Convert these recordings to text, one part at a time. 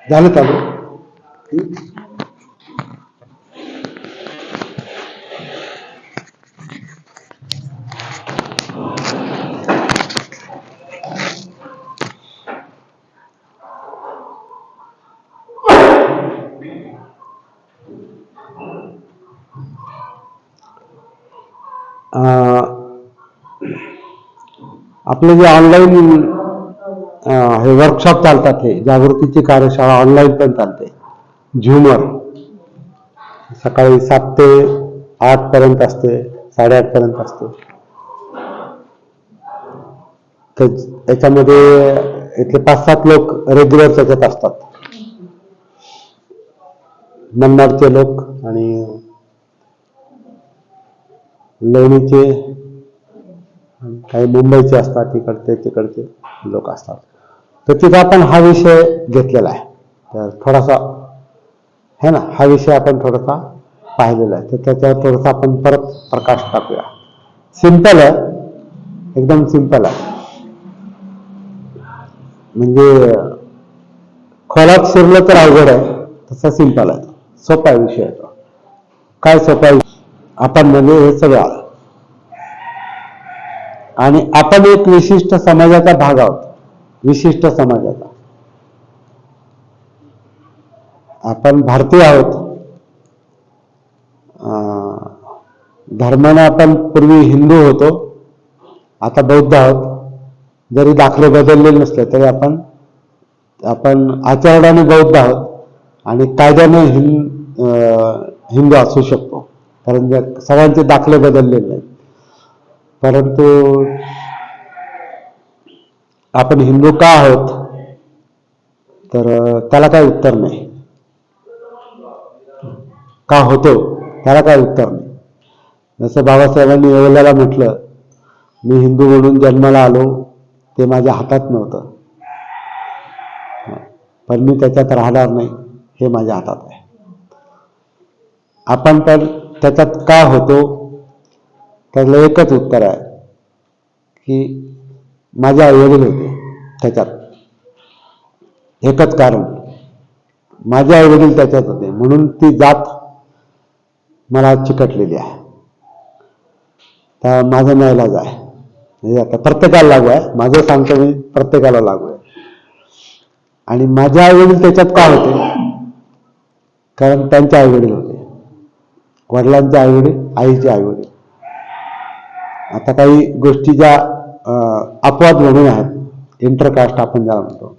झालं चालू. आपले जे ऑनलाईन हे वर्कशॉप चालतात, हे जागृतीची कार्यशाळा ऑनलाईन पण चालते. झूमवर सकाळी 7 ते 8 पर्यंत असते, 8:30 पर्यंत असते. तर याच्यामध्ये इथले 5-7 लोक रेग्युलर त्याच्यात असतात. मन्नारचे लोक आणि लोणीचे, काही मुंबईचे असतात, तिकडचे लोक असतात. तर तिथं आपण हा विषय घेतलेला आहे. तर थोडासा है ना, हा विषय आपण थोडासा पाहिलेला आहे. तर त्याच्यावर थोडासा आपण परत प्रकाश टाकूया. सिंपल आहे, एकदम सिंपल आहे. म्हणजे खोलात शिरलं तर अवघड आहे, तसा सिंपल आहे. सोपा विषय आहे तो. काय सोपा विषय? आपण म्हणजे हे सगळं आलं. आणि आपण एक विशिष्ट समाजाचा भाग आहोत. विशिष्ट समाजाचा आपण भारतीय आहोत. धर्माने आपण पूर्वी हिंदू होतो, आता बौद्ध आहोत. जरी दाखले बदलले नसले तरी आपण आचरणाने बौद्ध आहोत आणि कायद्याने हिंदू असू शकतो, कारण सगळ्यांचे दाखले बदललेले नाहीत. परंतु आपण हिंदू का आहोत, तर त्याला काही उत्तर नाही. का होतो त्याला काही उत्तर नाही. जसं बाबासाहेबांनी येवल्याला म्हटलं, मी हिंदू म्हणून जन्माला आलो, ते माझ्या हातात नव्हतं, पण मी त्याच्यात राहणार नाही, हे माझ्या हातात आहे. आपण पण त्याच्यात का होतो, त्याला एकच उत्तर आहे की माझे आईवडील होते त्याच्यात. एकच कारण, माझे आईवडील त्याच्यात होते, म्हणून ती जात मला चिकटलेली आहे. तर माझं नाईलाज आहे. म्हणजे आता प्रत्येकाला लागू आहे, माझं सांगतो मी, प्रत्येकाला लागू आहे. आणि माझे आईवडील त्याच्यात का होते, कारण त्यांचे आईवडील होते, वडिलांचे आईवडील, आईचे आईवडील. आता काही गोष्टी ज्या अपवाद म्हणून आहेत, इंटरकास्ट आपण ज्याला म्हणतो,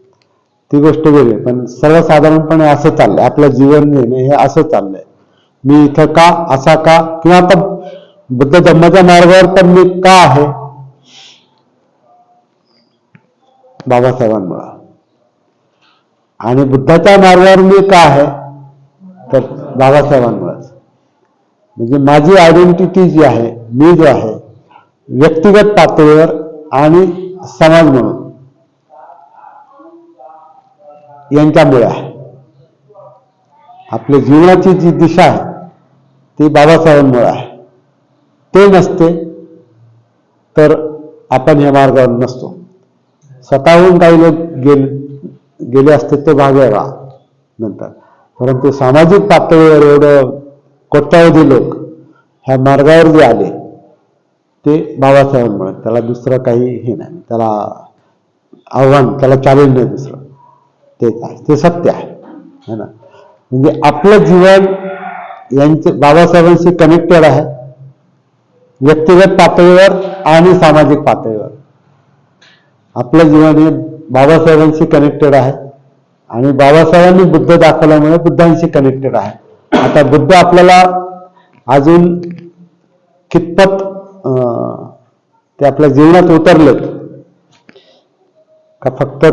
ती गोष्ट वेगळी. पण सर्वसाधारणपणे असं चाललंय आपलं जीवन, हे असं चाललंय. मी इथं का, असा का, किंवा आता बुद्ध धम्माच्या मार्गावर पण मी का आहे, बाबासाहेबांमुळे. आणि बुद्धाच्या मार्गावर मी का आहे, तर बाबासाहेबांमुळेच. म्हणजे माझी आयडेंटिटी जी आहे, मी जो आहे, व्यक्तिगत पातळीवर आणि समाज म्हणून, यांच्यामुळे आहे. आपल्या जीवनाची जी दिशा आहे ती बाबासाहेबांमुळे आहे. ते नसते तर आपण या मार्गावर नसतो. स्वतःहून काही लोक गेले असते तो भाग वेगळा नंतर, परंतु सामाजिक पातळीवर एवढं कोट्यावधी लोक ह्या मार्गावर जे आले ते बाबासाहेबांमुळे. त्याला दुसरं काही हे नाही, त्याला आव्हान, त्याला चॅलेंज नाही दुसरं. तेच आहे, ते सत्य आहे ना. म्हणजे आपलं जीवन यांचे बाबासाहेबांशी कनेक्टेड आहे, व्यक्तिगत पातळीवर आणि सामाजिक पातळीवर. आपलं जीवन हे बाबासाहेबांशी कनेक्टेड आहे आणि बाबासाहेबांनी बुद्ध दाखवल्यामुळे बुद्धांशी कनेक्टेड आहे. आता बुद्ध आपल्याला अजून कितपत ते आपल्या जीवनात उतरले का, फक्त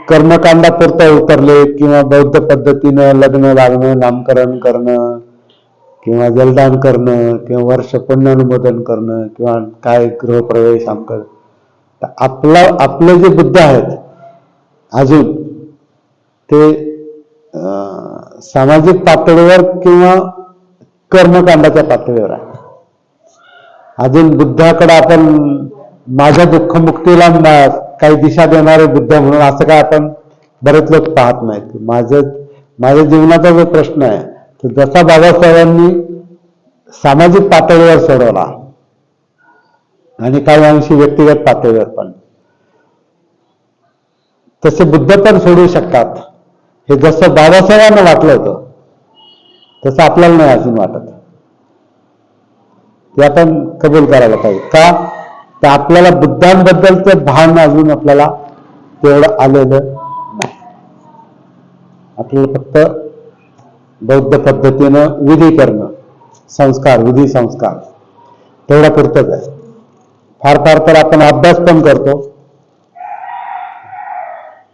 कर्मकांडापुरता उतरले, किंवा बौद्ध पद्धतीनं लग्न लागणं, नामकरण करणं, किंवा जलदान करणं, किंवा वर्ष पुण्यानुमोदन करणं, किंवा काय गृहप्रवेश आमकं. आपले जे बुद्ध आहेत अजून ते सामाजिक पातळीवर किंवा कर्मकांडाच्या पातळीवर आहे. अजून बुद्धाकडे आपण माझ्या दुःखमुक्तीला काही दिशा देणारे बुद्ध म्हणून असं काय आपण बरेच लोक पाहत नाहीत. माझ्या जीवनाचा जो प्रश्न आहे तो जसा बाबासाहेबांनी सामाजिक पातळीवर सोडवला आणि काही अंशी व्यक्तिगत पातळीवर पण, तसे बुद्ध पण सोडू शकतात. हे जसं बाबासाहेबांना वाटलं होतं तसं आपल्याला नाही अजून वाटत. ते आपण कबूल करायला पाहिजे. का तर आपल्याला बुद्धांबद्दलचं भान अजून आपल्याला तेवढं आलेलं नाही. आपल्याला फक्त बौद्ध पद्धतीनं विधी करणं, विधी संस्कार तेवढा पुरतच आहे. फार फार तर आपण अभ्यास पण करतो.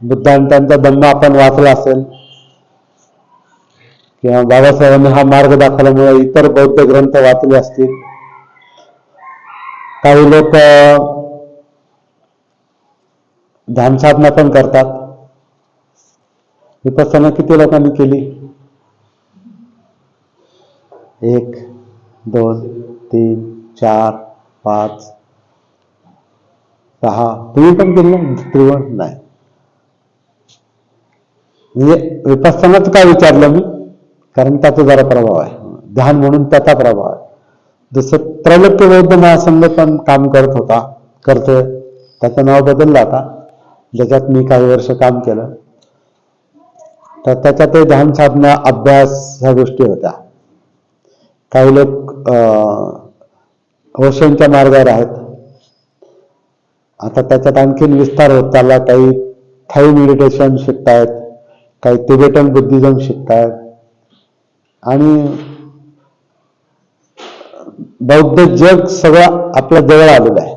बुद्धांचा धम्म आपण वाचला असेल किंवा बाबासाहेबांनी हा मार्ग दाखवल्यामुळे इतर बौद्ध ग्रंथ वाचले असतील. काही लोक ध्यान साधना पण करतात. विपස්සना किती लोकांनी केली? 1, 2, 3, 4, 5, 6. तुम्ही पण केली ना? त्रिवण नाही. म्हणजे विपස්සनाच काय विचारलं मी, कारण त्याचा जरा प्रभाव आहे. ध्यान म्हणून त्याचा प्रभाव आहे. जसं त्रैलोक्य बौद्ध महासंघ पण काम करतोय. त्याचं नाव बदललं आता, ज्याच्यात मी काही वर्ष काम केलं. तर त्याच्यात ध्यान साधना, अभ्यास ह्या गोष्टी होत्या. काही लोक ओशोंच्या मार्गावर आहेत. आता त्याच्यात आणखीन विस्तार होत चालला. काही थाई मेडिटेशन शिकतायत, काही तिबेटन बुद्धिझम शिकतायत आणि बौद्ध जग सगळं आपल्या जवळ आलेलं आहे.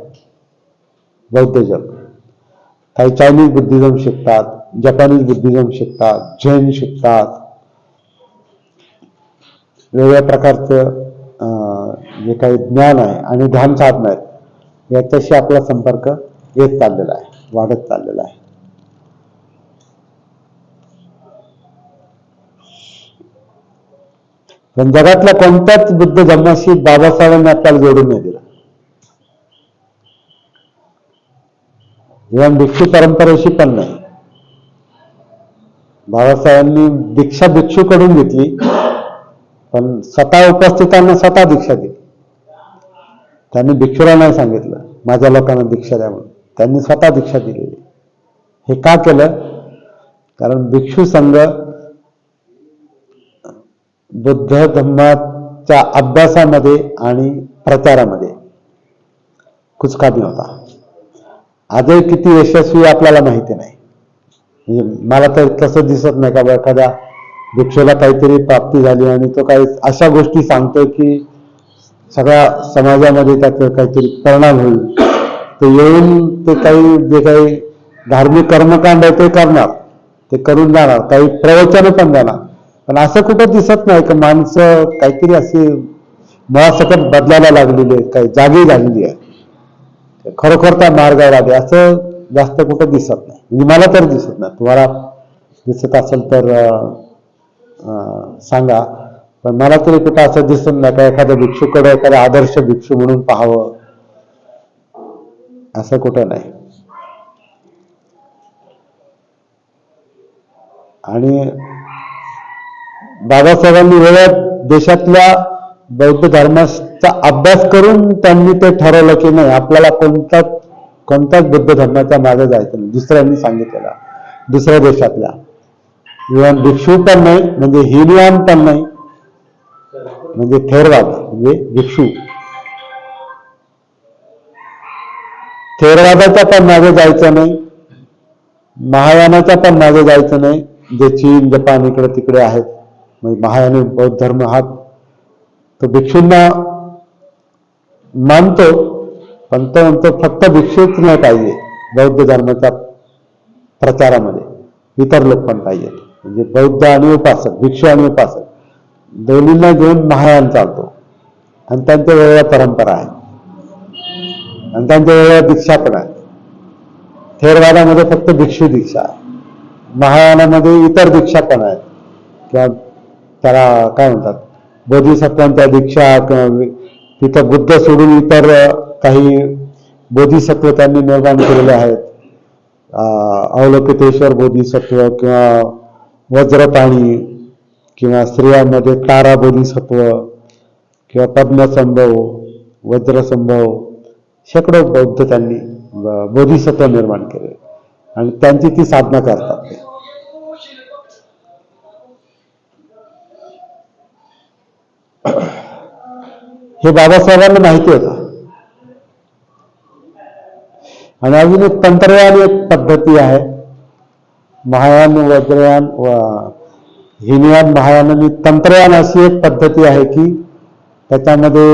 बौद्ध जग. काही चायनीज बुद्धिझम शिकतात, जपानीज बुद्धिझम शिकतात, जैन शिकतात. वेगवेगळ्या प्रकारचं जे काही ज्ञान आहे आणि ध्यान साधना आहे याच्याशी आपला संपर्क येत चाललेला आहे, वाढत चाललेला आहे. पण जगातल्या कोणत्याच बुद्ध धर्माशी बाबासाहेबांनी आपल्याला जोडून नाही दिला. इव्हन भिक्षू परंपरेशी पण नाही. बाबासाहेबांनी दीक्षा भिक्षूकडून घेतली, पण स्वतः उपस्थितांना स्वतः दीक्षा दिली. त्यांनी भिक्षूला नाही सांगितलं माझ्या लोकांना दीक्षा द्या म्हणून. त्यांनी स्वतः दीक्षा दिलेली. हे का केलं? कारण भिक्षू संघ बुद्ध धर्माच्या अभ्यासामध्ये आणि प्रचारामध्ये कुचकामी होता. आजही किती यशस्वी आपल्याला माहिती नाही. म्हणजे मला तर तसं दिसत नाही का एखाद्या भिक्षूला काहीतरी प्राप्ती झाली आणि तो काही अशा गोष्टी सांगतोय की सगळ्या समाजामध्ये त्याचा काहीतरी परिणाम होईल. ते येऊन ते जे काही धार्मिक कर्मकांड आहे ते करणार, ते करून जाणार, काही प्रवचन पण देणार. पण असं कुठं दिसत नाही की माणसं काहीतरी अशी मुळासकट बदलायला लागलेली आहे, काही जागी झालेली आहे, खरोखर त्या मार्गावर आले, असं जास्त कुठं दिसत नाही. म्हणजे मला तर दिसत नाही. तुम्हाला दिसत असेल तर सांगा. पण मला तरी कुठं असं दिसत नाही का एखाद्या भिक्षूकडे एखादा आदर्श भिक्षू म्हणून पाहावं, असं कुठं नाही. आणि बाबासाहेबांनी वेगळ्या देशातल्या बौद्ध धर्माचा अभ्यास करून त्यांनी ते ठरवलं की नाही आपल्याला कोणत्याच बुद्ध धर्माच्या मागे जायचं नाही. दुसऱ्यांनी सांगितलेलं, दुसऱ्या देशातल्या. इव्हन भिक्षू पण नाही, म्हणजे हिनयान पण नाही, म्हणजे थेरवाद म्हणजे भिक्षू. थेरवादाच्या पण मागे जायचं नाही, महायानाच्या पण मागे जायचं नाही, जे चीन जपान इकडे तिकडे आहेत. म्हणजे महायानी बौद्ध धर्म हा तो भिक्षूंना मानतो, पण तो म्हणतो फक्त भिक्षूच नाही पाहिजे बौद्ध धर्माच्या प्रचारामध्ये, इतर लोक पण पाहिजे. म्हणजे बौद्ध आणि उपासक, भिक्षू आणि उपासक दोन्हींना घेऊन महायान चालतो. आणि त्यांच्या वेगळ्या परंपरा आहेत आणि त्यांच्या वेगळ्या दीक्षा पण आहेत. थेरवादामध्ये फक्त भिक्षू दीक्षा आहे, महायानामध्ये इतर दीक्षा पण आहेत, किंवा त्याला काय म्हणतात बोधिसत्वांच्या दीक्षा, किंवा तिथं बुद्ध सोडून इतर काही बोधिसत्व त्यांनी निर्माण केलेले आहेत. अवलोकितेश्वर बोधिसत्व किंवा वज्रपाणी किंवा स्त्रियांमध्ये तारा बोधिसत्व किंवा पद्मसंभव वज्रसंभव शेकडो बौद्ध त्यांनी बोधिसत्व निर्माण केले आणि त्यांची ती साधना करतात ते. हे बाबासाहेबांना माहिती होतं. आणि अजून एक तंत्रयान एक पद्धती आहे, महायान वज्रयान व हिनयान महायान आणि तंत्रयान अशी एक पद्धती आहे की त्याच्यामध्ये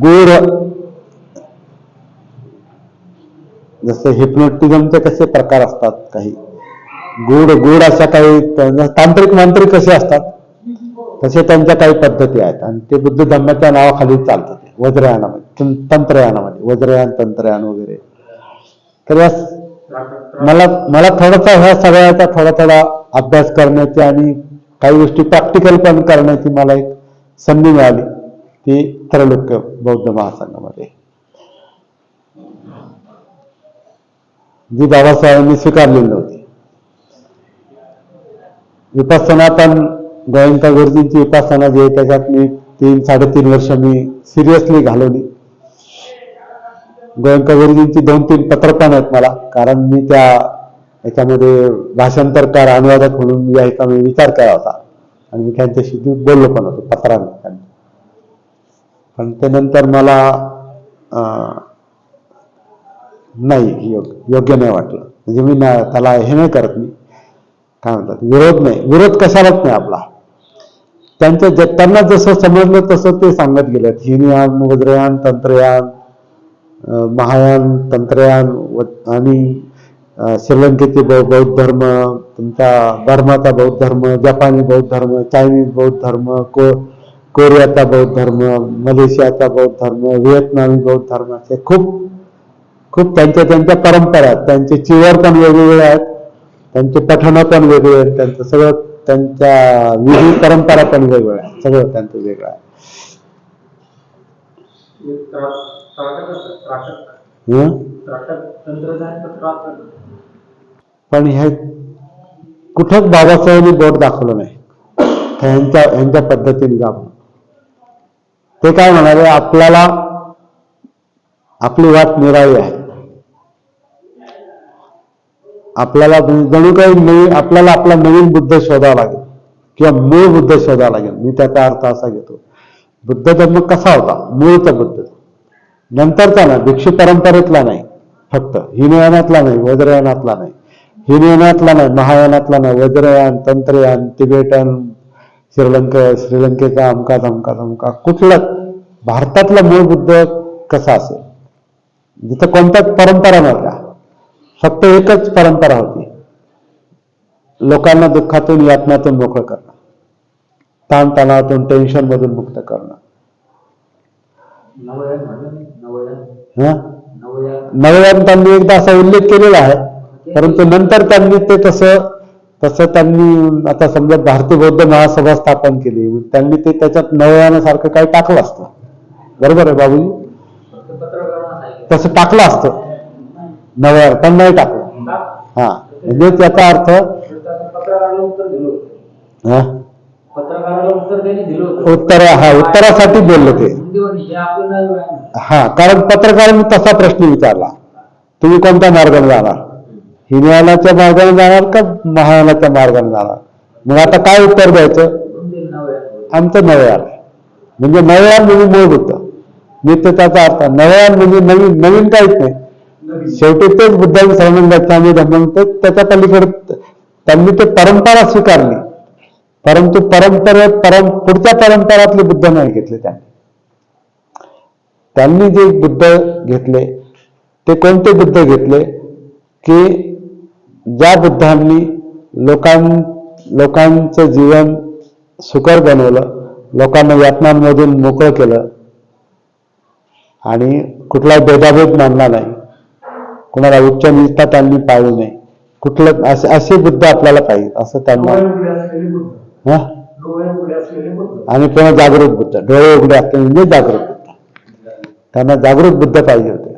गूढ जसे हिप्नोटिझमचे कसे प्रकार असतात, काही गूढ अशा काही तांत्रिक मांत्रिक कसे असतात तसे त्यांच्या काही पद्धती आहेत आणि ते बुद्ध धर्माच्या नावाखाली चालतात वज्रयानामध्ये तंत्रयानामध्ये वज्रयान तंत्रयान वगैरे. तर या मला थोडासा ह्या सगळ्याचा थोडा अभ्यास करण्याची आणि काही गोष्टी प्रॅक्टिकल पण करण्याची मला एक संधी मिळाली ती त्रैलोक्य बौद्ध महासंघामध्ये, जी बाबासाहेबांनी स्वीकारलेली होती. विपස්සना पण गोयंका गुरुजींची विपස්සना जी आहे त्याच्यात मी 3-3.5 वर्ष मी सिरियसली घालवली. गोयंका गुरुजींची 2-3 पत्र पण आहेत मला, कारण मी याच्यामध्ये भाषांतरकार अनुवादक म्हणून यायचा मी विचार केला होता आणि मी त्यांच्याशी बोललो पण होतो पत्रांनी. पण ते नंतर मला नाही योग्य नाही वाटलं. म्हणजे मी त्याला हे नाही करत, मी काय म्हणतात विरोध कशालाच नाही आपला. त्यांना जसं समजलं तसं ते सांगत गेलेत. हिनयान वज्रयान तंत्रयान महायान तंत्रयान आणि श्रीलंकेचे बौद्ध धर्म, तुमचा बर्माचा बौद्ध धर्म, जपानी बौद्ध धर्म, चायनीज बौद्ध धर्म, कोरियाचा बौद्ध धर्म, मलेशियाचा बौद्ध धर्म, व्हिएतनामी बौद्ध धर्म, असे खूप त्यांच्या परंपरा आहेत. त्यांचे चिवर पण वेगवेगळे आहेत, त्यांचे पठण पण वेगळे आहेत, त्यांचं सगळं त्यांच्या विधी परंपरा पण वेगवेगळ्या आहेत, सगळं त्यांचं वेगळं आहे. पण हे कुठंच बाबासाहेबांनी बोट दाखवलं नाही ह्यांच्या पद्धतीने जाऊन. ते काय म्हणाले, आपल्याला आपली वाट निराळी आहे, आपल्याला जणू काही आपल्याला आपला नवीन बुद्ध शोधावा लागेल किंवा मूळ बुद्ध शोधावा लागेल. मी त्याचा अर्थ असा घेतो, बुद्ध धर्म कसा होता, मूळचा बुद्ध, नंतरचा ना, भिक्षू परंपरेतला नाही, फक्त हिनयानातला नाही, वज्रयानातला नाही, हिनयानातला नाही, महायानातला नाही, वज्रयान तंत्रयान तिबेटन श्रीलंकेचा अमका कुठला भारतातला मूळ बुद्ध कसा असेल, जिथं कोणत्याच परंपरा नव्हत्या, फक्त एकच परंपरा होती, लोकांना दुःखातून यातनातून मोकळं करणं, ताणतणावातून टेन्शन मधून मुक्त करणं. नवयान त्यांनी एकदा असा उल्लेख केलेला आहे, परंतु नंतर त्यांनी ते तसं त्यांनी आता समजा भारतीय बौद्ध महासभा स्थापन केली, त्यांनी ते त्याच्यात नवयानासारखं काही टाकलं असतं. बरोबर आहे बाबूजी, तसं टाकलं असतं नवयान, पण नाही टाकलं. म्हणजे त्याचा अर्थ उत्तरासाठी बोलले ते. कारण पत्रकारांनी तसा प्रश्न विचारला, तुम्ही कोणत्या मार्गाने जाणार, हिनयानाच्या मार्गाने जाणार का महायानाच्या मार्गाने जाणार. मग आता काय उत्तर द्यायचं, आमचं नवयान. म्हणजे नवयान म्हणजे मूळ बुद्ध. मी तर त्याचा अर्थ नवयान म्हणजे नवीन काहीच नाही, शेवटी तेच बुद्धांनी शरणं गच्छामी धम्मं, त्याच्या पलीकडे त्यांनी ते परंपरा स्वीकारली, परंतु पुढच्या परंपरातले बुद्ध नाही घेतले. त्यांनी जे बुद्ध घेतले ते कोणते बुद्ध घेतले की ज्या बुद्धांनी लोकांचं जीवन सुकर बनवलं, लोकांना यातनांमधून मोकळं केलं आणि कुठलाही भेदाभेद मानला नाही, कुणाला उच्च नीचता त्यांनी पाळली नाही, कुठलं असे बुद्ध आपल्याला पाहिजे असं त्यांना. आणि पुन्हा जागृत बुद्ध, डोळे उघडे असते म्हणजे जागृत बुद्ध, त्यांना जागृत बुद्ध पाहिजे होते.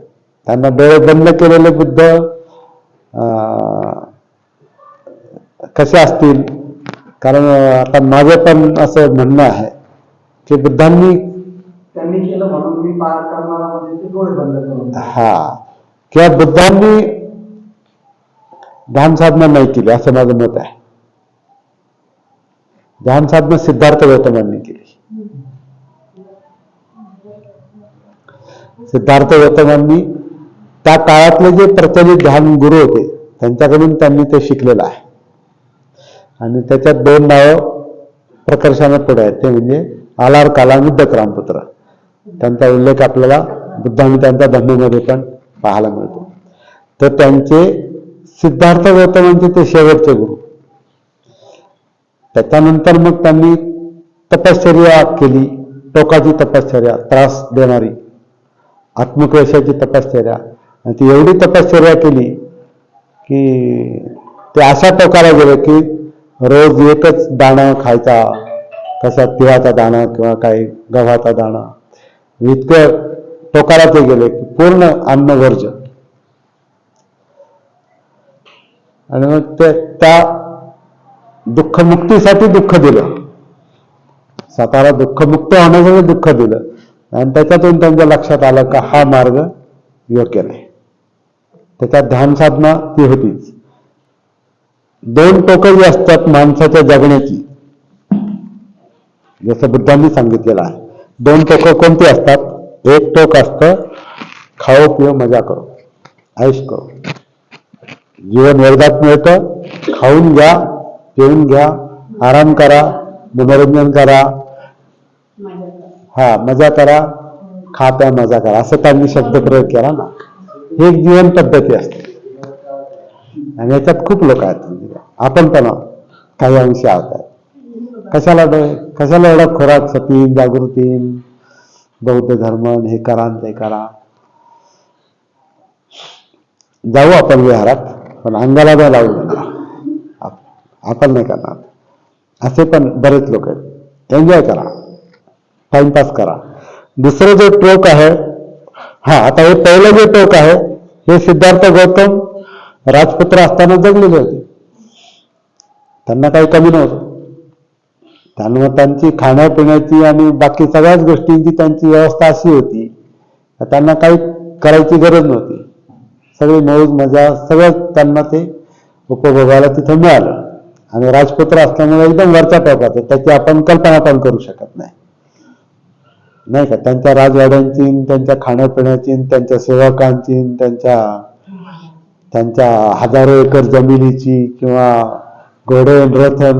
त्यांना डोळे बंद केलेले बुद्ध कसे असतील? कारण आता माझं पण असं म्हणणं आहे की बुद्धांनी त्यांनी केलं म्हणून मी पार करणारा म्हणजे ते डोळे बंद करून. किंवा बुद्धांनी ध्यान साधना नाही केली असं माझं मत आहे. ध्यान साधना सिद्धार्थ गौतमांनी केली. सिद्धार्थ गौतमांनी त्या काळातले जे प्रचलित ध्यान गुरु होते त्यांच्याकडून त्यांनी ते शिकलेलं आहे. आणि त्याच्यात 2 नावं प्रकर्षाने पुढे आहेत, ते म्हणजे आलार काला आणि दक्रामपुत्र. त्यांचा उल्लेख आपल्याला बुद्ध आणि त्यांच्या धर्मामध्ये पण पाहायला मिळतो. तर त्यांचे सिद्धार्थ गौतमांचे ते शेवटचे गुरु. त्याच्यानंतर मग त्यांनी तपश्चर्या केली, टोकाची तपश्चर्या, त्रास देणारी आत्मक्लेशाची तपश्चर्या. आणि ती एवढी तपश्चर्या केली की ते अशा टोकाला गेले की रोज एकच दाणा खायचा, कसा तिळाचा दाणा किंवा काही गव्हाचा दाणा. इतकं टोकाला ते गेले की पूर्ण अन्न वर्ज. आणि मग ते त्या दुःखमुक्तीसाठी दुःख दिलं, स्वतःला दुःखमुक्त होण्यासाठी दुःख दिलं. आणि त्याच्यातून त्यांच्या लक्षात आलं का हा मार्ग योग्य नाही. त्याच्यात ध्यान साधना ती होतीच. 2 टोकं जी असतात माणसाच्या जगण्याची, जसं बुद्धांनी सांगितलेलं आहे. 2 टोकं कोणती असतात? एक टोक असतं खाओ पिओ मजा करो, ऐश करो. जीवन एकदाच मिळतं, खाऊन घ्या, पिऊन घ्या, आराम करा, मनोरंजन करा, मजा करा, खा प्या मजा करा, असं त्यांनी शब्दप्रयोग केला ना. ही एक जीवन पद्धती असते. आणि याच्यात खूप लोक आहेत, आपण पण काही अंशी आहोत. कशाला एवढा खोराक सतीन जागृतीन बौद्ध धर्म हे करा ते करा. जाऊ आपण विहारात, पण अंगाला नाही लावू देणार, आपण नाही करणार. असे पण बरेच लोक आहेत. एन्जॉय करा, टाइमपास करा. दुसरं जे टोक आहे, आता हे पहिलं जे टोक आहे हे सिद्धार्थ गौतम राजपुत्र असताना जगलेले होते. त्यांना काही कमी नव्हतं. त्यामुळे त्यांची खाण्यापिण्याची आणि बाकी सगळ्याच गोष्टींची त्यांची व्यवस्था अशी होती त्यांना काही करायची गरज नव्हती. सगळी मौज मजा सगळं त्यांना ते उपभोगायला तिथं मिळालं. आणि राजपुत्र असल्यामुळे एकदम वरच्या टोकाचं, त्याची आपण कल्पना पण करू शकत नाही का. त्यांच्या राजवाड्यांची, त्यांच्या खाण्यापिण्याची, त्यांच्या सेवकांची, त्यांच्या हजारो एकर जमिनीची किंवा घोडे रथन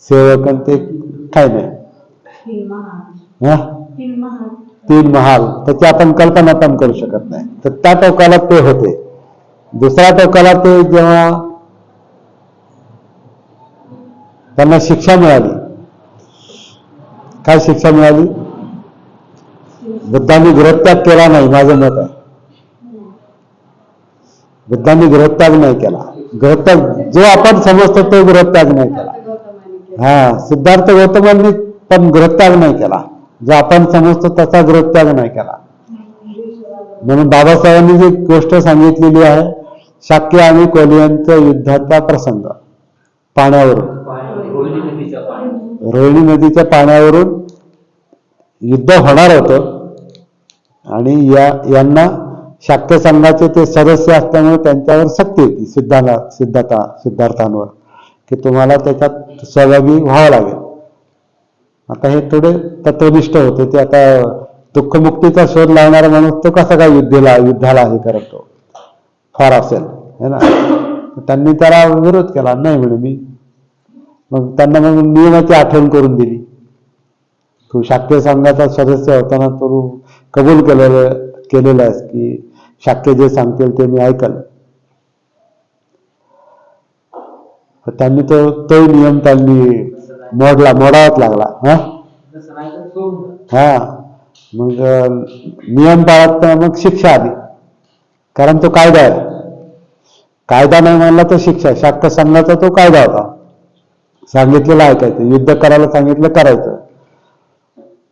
सेवक ते काय नाही. 3 महाल त्याची आपण कल्पना पण करू शकत नाही. तर त्या टोकाला ते होते. दुसऱ्या टोकाला ते जेव्हा त्यांना शिक्षा मिळाली, काय शिक्षा मिळाली? बुद्धांनी गृहत्याग केला नाही, माझं मत आहे. बुद्धांनी गृहत्याग नाही केला. गृहत्याग जो आपण समजतो तो गृहत्याग नाही केला. सिद्धार्थ गौतमांनी पण गृहत्याग नाही केला. जो आपण समजतो तसा गृहत्याग नाही केला. म्हणून बाबासाहेबांनी जी गोष्ट सांगितलेली आहे, शाक्य आणि कोलियांच्या युद्धाचा प्रसंग, पाण्यावरून, रोहिणी नदीच्या पाण्यावरून युद्ध होणार होतं. आणि यांना शाक्य संघाचे ते सदस्य असल्यामुळे त्यांच्यावर सक्ती होती सिद्धार्थांवर, की तुम्हाला त्याच्यात सहभागी व्हावं लागेल. आता हे थोडे तत्वनिष्ठ होते. ते आता दुःखमुक्तीचा शोध लावणारा माणूस तो कसा काय युद्धाला हे करतो फार असेल है ना. त्यांनी त्याला विरोध केला, नाही म्हणे मी. मग त्यांना मग नियमाची आठवण करून दिली. तू शाक्य संघाचा सदस्य होताना तू कबूल केलेलं आहेस की शाक्य जे सांगतील ते मी ऐकल. त्यांनी तो नियम त्यांनी मोडावाच लागला. मग नियम पाळत मग शिक्षा आली. कारण तो कायदा आहे. कायदा नाही म्हणला तर शिक्षा. शाक्य संघाचा तो कायदा होता, सांगितलेलं ऐकायचं, युद्ध करायला सांगितलं करायचं.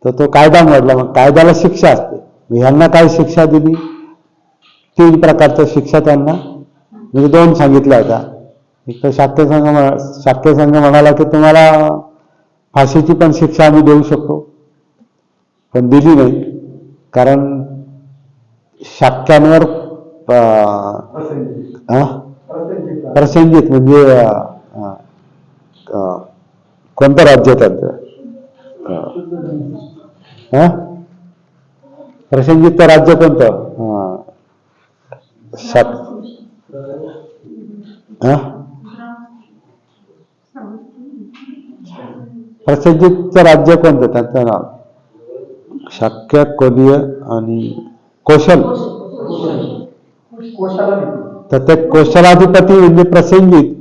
तर तो कायदा मोडला, मग कायद्याला शिक्षा असते. ह्यांना काय शिक्षा दिली? 3 प्रकारच्या शिक्षा त्यांना म्हणजे 2 सांगितल्या होत्या. एक तर शाक्य संघ म्हणाला की तुम्हाला फाशीची पण शिक्षा आम्ही देऊ शकतो, पण दिली नाही. कारण शाक्यांवर प्रसेनजित म्हणजे कोणतं राज्य त्यांचं, प्रसेनजितचं राज्य कोणतं, प्रसेनजितचं राज्य कोणतं, त्यांचं नाव शाक्य, कोलीय आणि कौशल. तर ते कौशलाधिपती म्हणजे प्रसेनजित,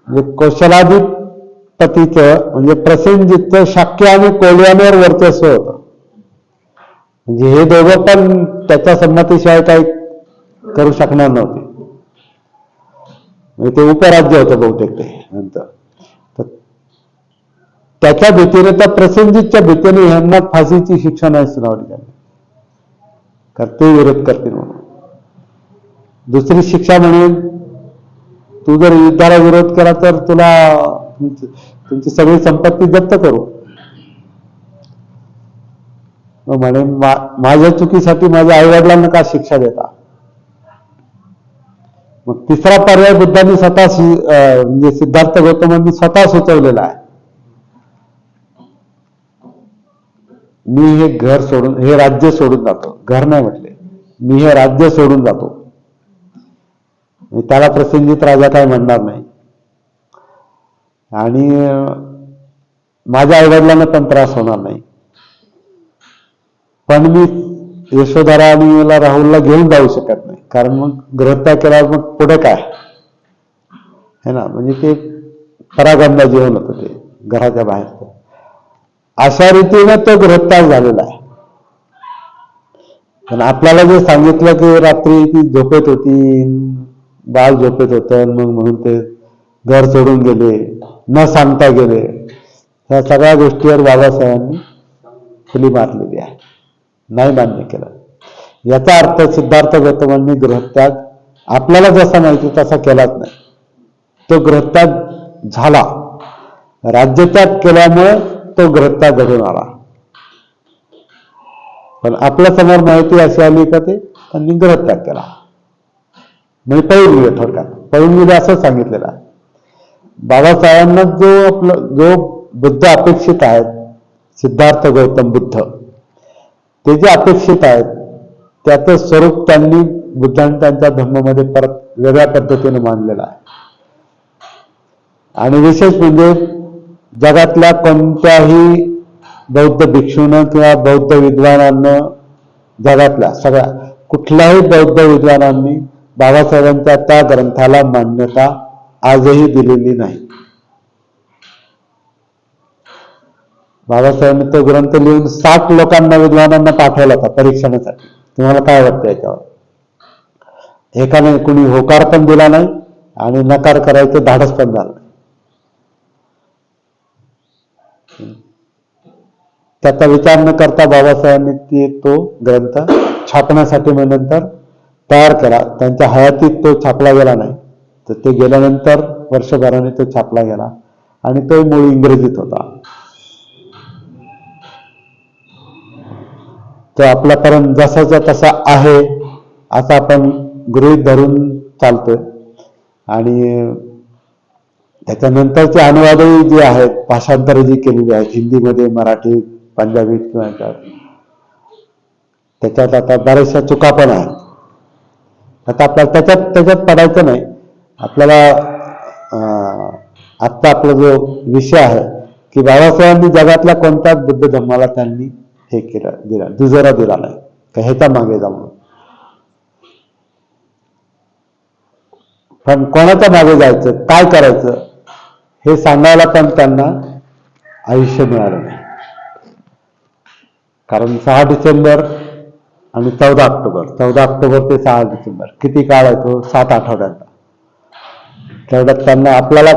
म्हणजे कौशलाधिपतीचं म्हणजे प्रसेनजितचं शाक्य आणि कोलियांवर वर्चस्व होतं. म्हणजे हे दोघं पण त्याच्या संमतीशिवाय काही करू शकणार नव्हते. म्हणजे ते उपराज्य होतं बहुतेक ते नंतर. तर त्याच्या भीतीने, त्या प्रसेनजितच्या भीतीने ह्यांना फाशीची शिक्षा नाही सुनावली त्यांनी, कारण ते विरोध करतील म्हणून. दुसरी शिक्षा म्हणून तू जर युद्धाला विरोध केला तर तुला तुमची सगळी संपत्ती जप्त करू. म्हणे माझ्या चुकीसाठी माझ्या आईवडिलांना का शिक्षा देता. मग तिसरा पर्याय बुद्धांनी स्वतः म्हणजे सिद्धार्थ गौतमांनी स्वतः सुचवलेला आहे. मी हे घर सोडून, हे राज्य सोडून जातो. घर नाही म्हटले, मी हे राज्य सोडून जातो. त्याला प्रसेनजित राजा काय म्हणणार नाही आणि माझ्या आईवडिलांना पण त्रास होणार नाही. पण मी यशोधरा आणि राहुलला घेऊन जाऊ शकत नाही, कारण मग गृहत्याग केल्यावर मग पुढे काय है ना. म्हणजे ते परागंदा जीवन होतं ते घराच्या बाहेरचं. अशा रीतीने तो गृहत्याग झालेला आहे. पण आपल्याला जे सांगितलं की रात्री ती झोपेत होती, बाळ झोपेत होतं, मग म्हणून ते घर सोडून गेले, न सांगता गेले, ह्या सगळ्या गोष्टीवर बाबासाहेबांनी फुली मारलेली आहे, नाही मान्य केलं. याचा अर्थ सिद्धार्थ गौतमांनी गृहत्याग आपल्याला जसा माहिती तसा केलाच नाही. तो गृहत्याग झाला, राज्यत्याग केल्यामुळे तो गृहत्याग घडून आला. पण आपल्या समोर माहिती अशी आली का ते त्यांनी गृहत्याग केला. म्हणजे पळून गेले. थोडक्यात पळून गेले असं सांगितलेलं आहे. बाबासाहेबांना जो बुद्ध अपेक्षित आहेत, सिद्धार्थ गौतम बुद्ध, ते जे अपेक्षित आहेत त्याचं स्वरूप त्यांनी बुद्धांनी त्यांच्या धर्मामध्ये परत वेगळ्या पद्धतीने मांडलेलं आहे. आणि विशेष म्हणजे जगातल्या कोणत्याही बौद्ध भिक्षूनं किंवा बौद्ध विद्वानांनं, जगातल्या सगळ्या कुठल्याही बौद्ध विद्वानांनी बाबासाहेबांच्या त्या ग्रंथाला मान्यता आजही दिलेली नाही. बाबासाहेबांनी तो ग्रंथ लिहून 60 लोकांना, विद्वानांना पाठवला होता परीक्षणासाठी. तुम्हाला काय वाटतं याच्यावर? एकाने कुणी होकार पण दिला नाही आणि नकार करायचं धाडस पण झालं नाही. त्याचा विचार न करता बाबासाहेबांनी तो ग्रंथ छापण्यासाठी मग नंतर तयार केला. त्यांच्या हयातीत तो छापला गेला नाही, तर ते गेल्यानंतर वर्षभराने तो छापला गेला आणि तो मूळ इंग्रजीत होता. तो आपल्यापर्यंत जसाचा तसा आहे असं आपण गृहीत धरून चालतोय. आणि त्याच्यानंतरचे अनुवादही जे आहेत, भाषांतर जी केलेली आहेत हिंदीमध्ये, मराठी, पंजाबीत किंवा त्याच्यात आता बऱ्याचशा चुका पण आहेत. आता आपल्याला त्याच्यात पडायचं नाही. आपल्याला आत्ता आपला जो विषय आहे की बाबासाहेबांनी जगातल्या कोणत्याच बुद्ध धर्माला त्यांनी हे केलं, दिला, दुजोरा दिला नाही का ह्याच्या मागे जा म्हणून. पण कोणाच्या मागे जायचं, काय करायचं हे सांगायला पण त्यांना आयुष्य मिळालं नाही. कारण 6 डिसेंबर आणि 14 ऑक्टोबर, 14 ऑक्टोबर ते 6 डिसेंबर किती काळ आहे तो? 7 आठवड्यांचा. तेवढ्यात त्यांना आपल्याला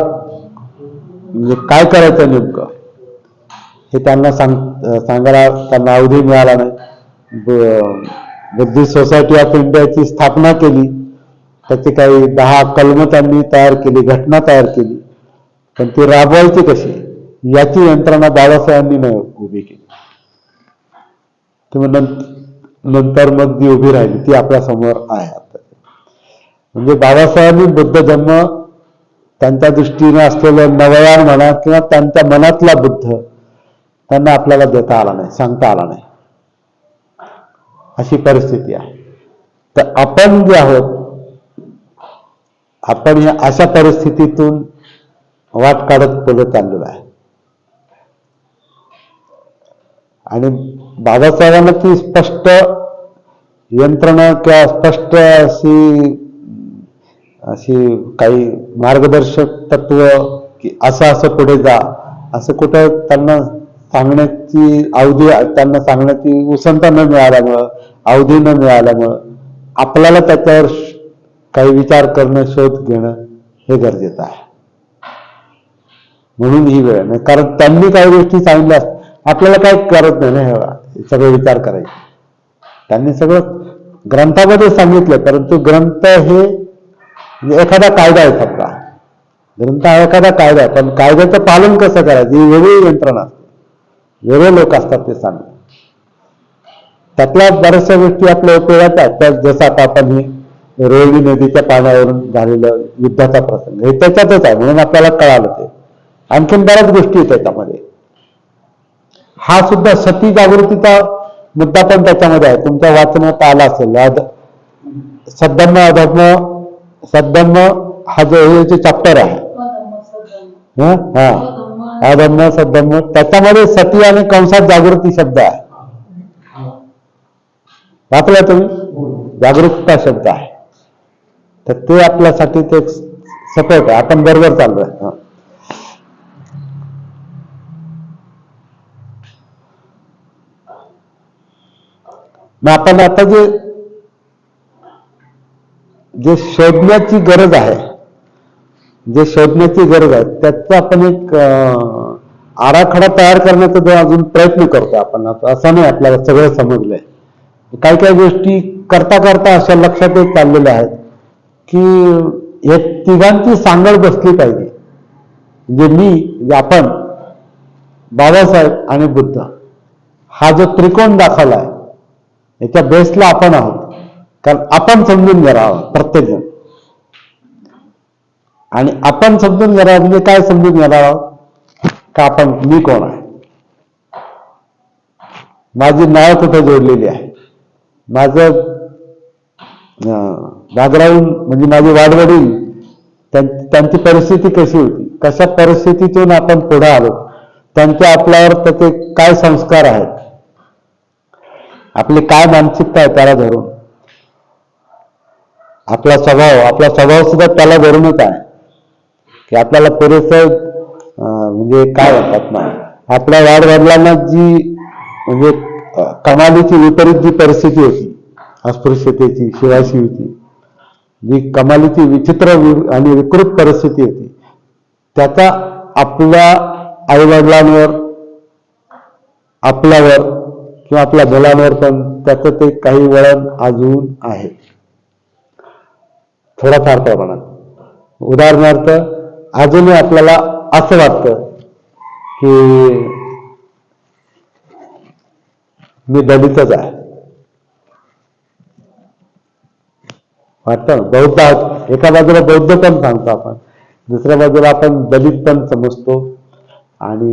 म्हणजे काय करायचं नेमकं हे त्यांना सांगायला त्यांना अवधी मिळाला नाही. बुद्धिस्ट सोसायटी ऑफ इंडियाची स्थापना केली, त्याची काही 10 कलमं त्यांनी तयार केली, घटना तयार केली, पण ती राबवायची कशी याची यंत्रणा बाबासाहेबांनी नाही उभी केली. किंवा नंतर मग जी उभी राहिली ती आपल्या समोर आहे. म्हणजे बाबासाहेबांनी बुद्ध धम्म त्यांच्या दृष्टीने असलेलं नवयान म्हणा किंवा त्यांच्या मनातला बुद्ध त्यांना आपल्याला देता आला नाही, सांगता आला नाही, अशी परिस्थिती आहे. तर आपण जे आहोत आपण या अशा परिस्थितीतून वाट काढत पुढे चाललेलो आहे. आणि बाबासाहेबांना ती स्पष्ट यंत्रणा किंवा स्पष्ट अशी काही मार्गदर्शक तत्व की असं पुढे जा असं कुठं त्यांना सांगण्याची त्यांना सांगण्याची उसंत न मिळाल्यामुळं, अवधी न मिळाल्यामुळं आपल्याला त्याच्यावर काही विचार करणं, शोध घेणं हे गरजेचं आहे. म्हणून ही वेळ नाही, कारण त्यांनी काही गोष्टी सांगितल्या आपल्याला काही करत नाही ना, हे सगळे विचार करायचे. त्यांनी सगळं ग्रंथामध्ये सांगितलं, परंतु ग्रंथ हे एखादा कायदा आहे. समजा ग्रंथ हा एखादा कायदा आहे, पण कायद्याचं पालन कसं करायचं ही वेगळी यंत्रणा असते, वेगळे लोक असतात ते सांगतात. त्यातल्या बऱ्याचशा गोष्टी आपल्या उपयोगाच्या आहेत. जसं आता आपण ही रोहिणी नदीच्या पाण्यावरून झालेलं युद्धाचा प्रसंग हे त्याच्यातच आहे, म्हणून आपल्याला कळालं ते. आणखीन बऱ्याच गोष्टी आहेत त्याच्यामध्ये. हा सुद्धा सती जागृतीचा मुद्दा पण त्याच्यामध्ये आहे, तुमच्या वाचनात आला असेल. सद्धम्म अधम्म हा जो चॅप्टर आहे, अधम्म सद्धम्म, त्याच्यामध्ये सती आणि कंसात जागृती शब्द आहे. वाचला तुम्ही? जागृतता शब्द आहे. तर ते आपल्यासाठी ते सपोर्ट आहे. आपण बरोबर चाललोय. मग आपण आता जे शोधण्याची गरज आहे, त्याचा आपण एक आराखडा तयार करण्याचा जो अजून प्रयत्न करतो आपण. असं नाही आपल्याला सगळं समजलंय. काही काही गोष्टी करता करता अशा लक्षात येत चाललेल्या आहेत की या तिघांची सांगड बसली पाहिजे. म्हणजे आपण बाबासाहेब आणि बुद्ध हा जो त्रिकोण दाखवलाय याच्या बेसला आपण आहोत. कारण आपण समजून घेणार आहोत प्रत्येक जण. आणि आपण समजून घेणार म्हणजे काय समजून घेणार आहोत का मी कोण आहे, माझी नाव कुठे जोडलेली आहे, माझं बॅकग्राऊंड म्हणजे माझे वाडवडील त्यांची परिस्थिती कशी होती, कशा परिस्थितीतून आपण पुढे आलो, त्यांचे आपल्यावर त्याचे काय संस्कार आहेत, आपली काय मानसिकता आहे त्याला धरून, आपला स्वभाव सुद्धा त्याला धरूनच आहे की आपल्याला पुरेसं म्हणजे काय म्हणतात ना, आपल्या वाडवडिलांना जी म्हणजे कमालीची विपरीत जी परिस्थिती होती, अस्पृश्यतेची, शिवाशिवीची जी कमालीची विचित्र आणि विकृत परिस्थिती होती, त्याचा आपल्या आईवडिलांवर, आपल्यावर किंवा आपल्या मुलांवर पण त्याचं ते काही वळण अजून आहे थोडाफार प्रमाणात. उदाहरणार्थ अजूनही आपल्याला असं वाटतं की मी दलितच आहे. वाटतं बौद्ध आहोत, एका बाजूला बौद्ध पण सांगतो आपण, दुसऱ्या बाजूला आपण दलित पण समजतो. आणि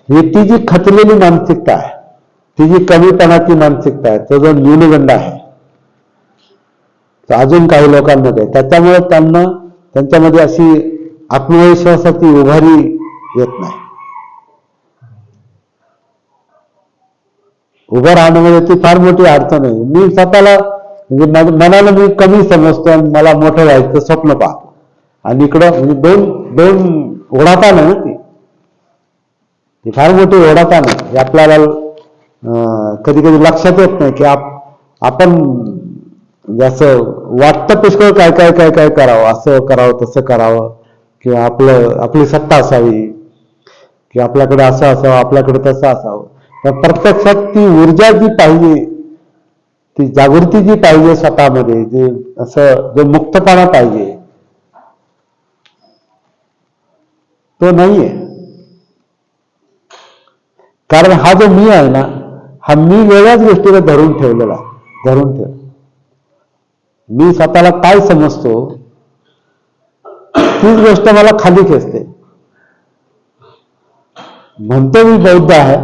ही ती जी खचलेली मानसिकता आहे, ती जी कमीपणाची मानसिकता आहे, तो जो न्यूनगंड आहे अजून काही लोकांमध्ये, त्याच्यामुळे त्यांच्यामध्ये अशी आत्मविश्वासाची उभारी येत नाही. उभं राहण्यामध्ये ती फार मोठी अडचण आहे. मी स्वतःला म्हणजे मनाला मी कमी समजतो आणि मला मोठं व्हायचं स्वप्न पाहतो, आणि इकडं म्हणजे दोन ओढाताण आहे ना, ती फार मोठी ओढाताण आहे. हे आपल्याला कधी कधी लक्षात येत नाही की आपण जसं वाटतं पुष्कळ काय काय काय काय करावं, असं करावं तसं करावं, किंवा आपली सत्ता असावी, किंवा आपल्याकडे असं असावं, आपल्याकडे तसं असावं. प्रत्यक्षात ती ऊर्जा जी पाहिजे ती जागृती जी पाहिजे स्वतःमध्ये, जे असं जो मुक्तपणा पाहिजे तो नाहीये. कारण हा जो मी आहे ना, हा मी वेगळ्याच गोष्टीला धरून ठेवलेला आहे. मी स्वतःला काय समजतो तीच गोष्ट मला खाली खेचते. म्हणतो मी बौद्ध आहे,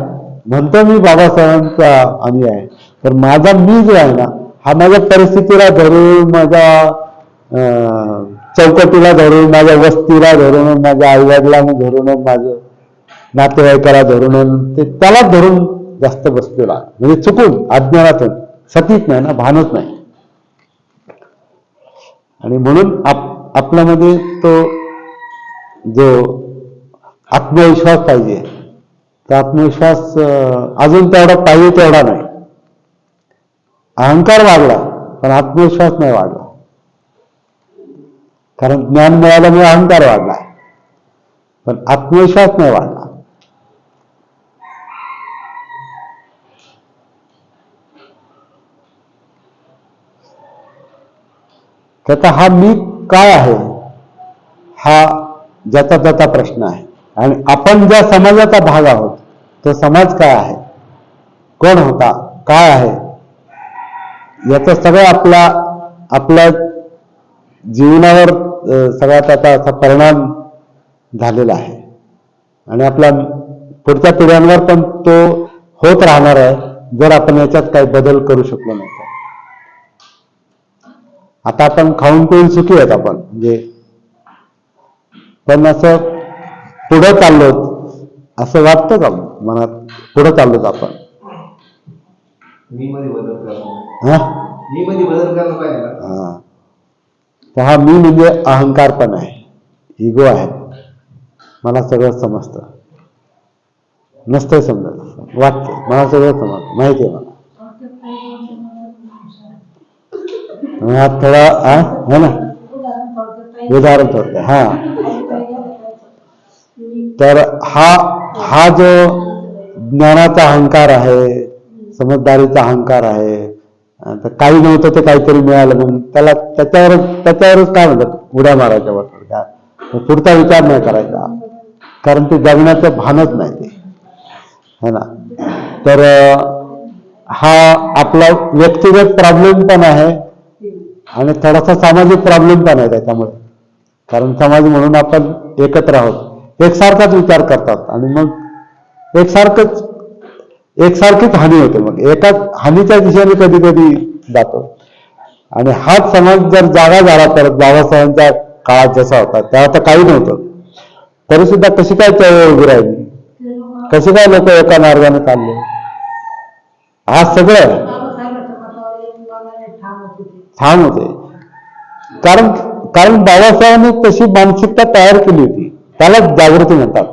म्हणतो मी बाबासाहेबांचा अनुयायी आहे, तर माझा मी जो आहे ना, हा माझ्या परिस्थितीला धरून, माझ्या चौकटीला धरून, माझ्या वस्तीला धरून, माझ्या आईवडिलांना धरून, माझं नातेवाईकाला धरून, ते त्याला धरून जास्त बसलेला, म्हणजे चुकून अज्ञानातून, सतीच नाही ना, भानच नाही. आणि म्हणून आपल्यामध्ये तो जो आत्मविश्वास पाहिजे, तो आत्मविश्वास अजून तेवढा पाहिजे तेवढा नाही. अहंकार वाढला पण आत्मविश्वास नाही वाढला. कारण ज्ञान मिळाल्यामुळे अहंकार वाढला पण आत्मविश्वास नाही वाढला. त्याचा हा मी काय आहे हा ज्याचा त्याचा प्रश्न आहे. आणि आपण ज्या समाजाचा भाग आहोत तो समाज काय आहे, कोण होता, काय आहे, याचा सगळं आपल्या जीवनावर सगळ्यात त्याचा असा परिणाम झालेला आहे. आणि आपल्या पुढच्या पिढ्यांवर पण तो होत राहणार आहे जर आपण याच्यात काही बदल करू शकलो नाही तर. आता आपण खाऊन पिऊन सुखी आहेत आपण, म्हणजे पण असं पुढे चाललो असं वाटतं का मनात? पुढे चाललोत आपण, मी मध्ये बदल करायला पाहिजे. तर हा मी म्हणजे अहंकार पण आहे, इगो आहे. मला सगळं समजतं नसतंय, समजत वाटतं मला सगळं समजतं, माहिती आहे मला थोडा है ना उदाहरण थोडं. हा, तर हा जो ज्ञानाचा अहंकार आहे, समजदारीचा अहंकार आहे, तर काही नव्हतं ते काहीतरी मिळालं म्हणून त्याच्यावरच काय म्हणतात उड्या मारायच्या वाटतं काय, पुढचा विचार नाही करायचा. कारण ते जगण्याचं भानच नाही ते, है ना. तर हा आपला व्यक्तिगत प्रॉब्लेम पण आहे आणि थोडासा सामाजिक प्रॉब्लेम पण आहे त्याच्यामुळे. कारण समाज म्हणून आपण एकत्र आहोत, एकसारखाच विचार करतात आणि मग एकसारखीच हानी होते. मग एकाच हानीच्या दिशेने कधी कधी जातो. आणि हाच समाज जर जागा झाला परत बाबासाहेबांच्या काळात जसा होता, तेव्हा तर काही नव्हतं, तरी सुद्धा कशी काय चळवळ उभी राहिली, कशी काय लोक एका मार्गाने चालले, आज सगळं ठाम होते. कारण बाबासाहेबांनी तशी मानसिकता तयार केली होती, त्याला जागृती म्हणतात.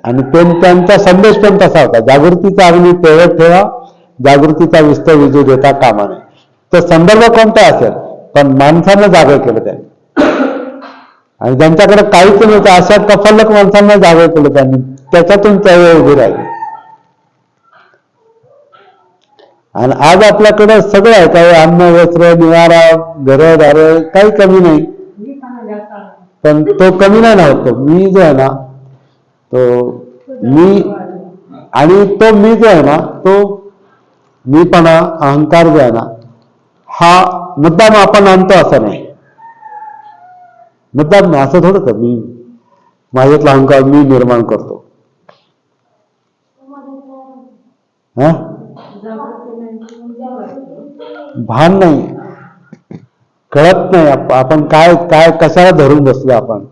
आणि त्यांचा संदेश पण तसा होता, जागृतीचा अग्नी पेवत ठेवा, जागृतीचा विस्तार विजू देता कामा नये. तर संदर्भ कोणता असेल पण माणसांना जागा केलं त्यांनी. आणि ज्यांच्याकडे काहीच नव्हतं अशा कफलक माणसांना जागा केलं त्यांनी, त्याच्यातून चळवळ उभी राहिली. आणि आज आपल्याकडे सगळं आहे, काही अन्न वस्त्र निवारा घरदार काही कमी नाही, पण तो कमी नाही ना होतो. मी जो आहे ना तो मी, आणि तो मी जो आहे ना तो मीपणा अहंकार जो आहे ना हा मुद्दाम आपण आणतो असं नाही, मुद्दाम नाही असं थोडं तर मी माझ्यातला अहंकार मी निर्माण करतो. भान नाही, कळत नाही आपण काय काय कशाला धरून बसलो, आपण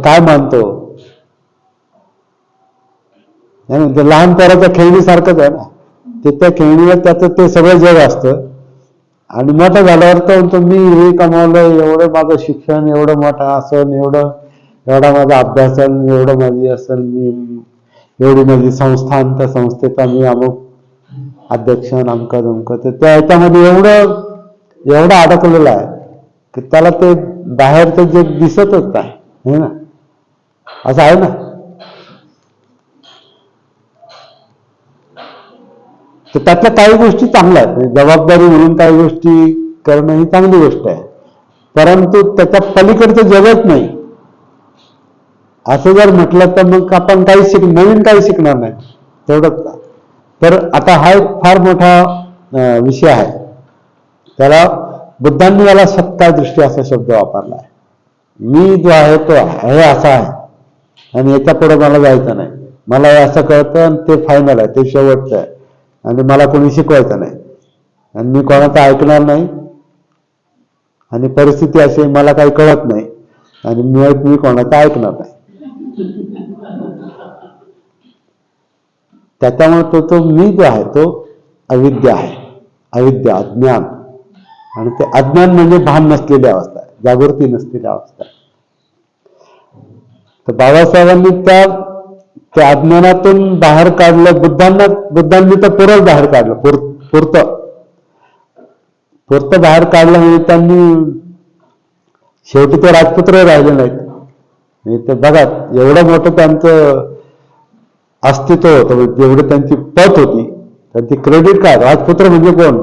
काय मानतो. ते लहान पोराच्या खेळणीसारखंच आहे ना, त्या खेळणीवर त्याचं ते सगळं जग असतं. आणि मोठं झाल्यावर तर म्हणतो मी हे कमावलं, एवढं माझं शिक्षण एवढं मोठं असेल, एवढा माझा अभ्यासन, एवढं माझी असेल, मी एवढी माझी संस्थान, त्या संस्थेचा मी अमुक अध्यक्ष अमकं जमकं. तर त्या ह्याच्यामध्ये एवढं अडकलेलं आहे की त्याला ते बाहेरचं जे दिसतच नाही ना, असं आहे ना. तर त्यातल्या काही गोष्टी चांगल्या आहेत, म्हणजे जबाबदारी म्हणून काही गोष्टी करणं ही चांगली गोष्ट आहे, परंतु त्याच्या पलीकडचं जगच नाही असं जर म्हटलं तर मग आपण नवीन काही शिकणार नाही तेवढंच. तर आता हा एक फार मोठा विषय आहे. त्याला बुद्धांनी याला सत्ता दृष्टी असा शब्द वापरला आहे. मी जो आहे तो आहे असा आहे आणि याच्या पुढे मला जायचं नाही. मला हे असं कळतं आणि ते फायनल आहे, ते शेवटचं आहे आणि मला कोणी शिकवायचं नाही आणि मी कोणाचं ऐकणार नाही आणि परिस्थिती अशी मला काही कळत नाही आणि मी कोणाचं ऐकणार नाही. त्याच्यामुळे तो मी जो आहे तो अविद्या आहे. अविद्या, अज्ञान. आणि ते अज्ञान म्हणजे भान नसलेली अवस्था आहे, जागृती नसलेली अवस्था आहे. तर बाबासाहेबांनी त्या अज्ञानातून बाहेर काढलं. बुद्धांनी तर पुरं बाहेर काढलं, पुरतं बाहेर काढलं म्हणजे त्यांनी शेवटी ते राजपुत्र राहिले नाहीत. ते बघा एवढं मोठं त्यांचं अस्तित्व होतं, जेवढी त्यांची पत होती, त्यांची क्रेडिट काय. राजपुत्र म्हणजे कोण?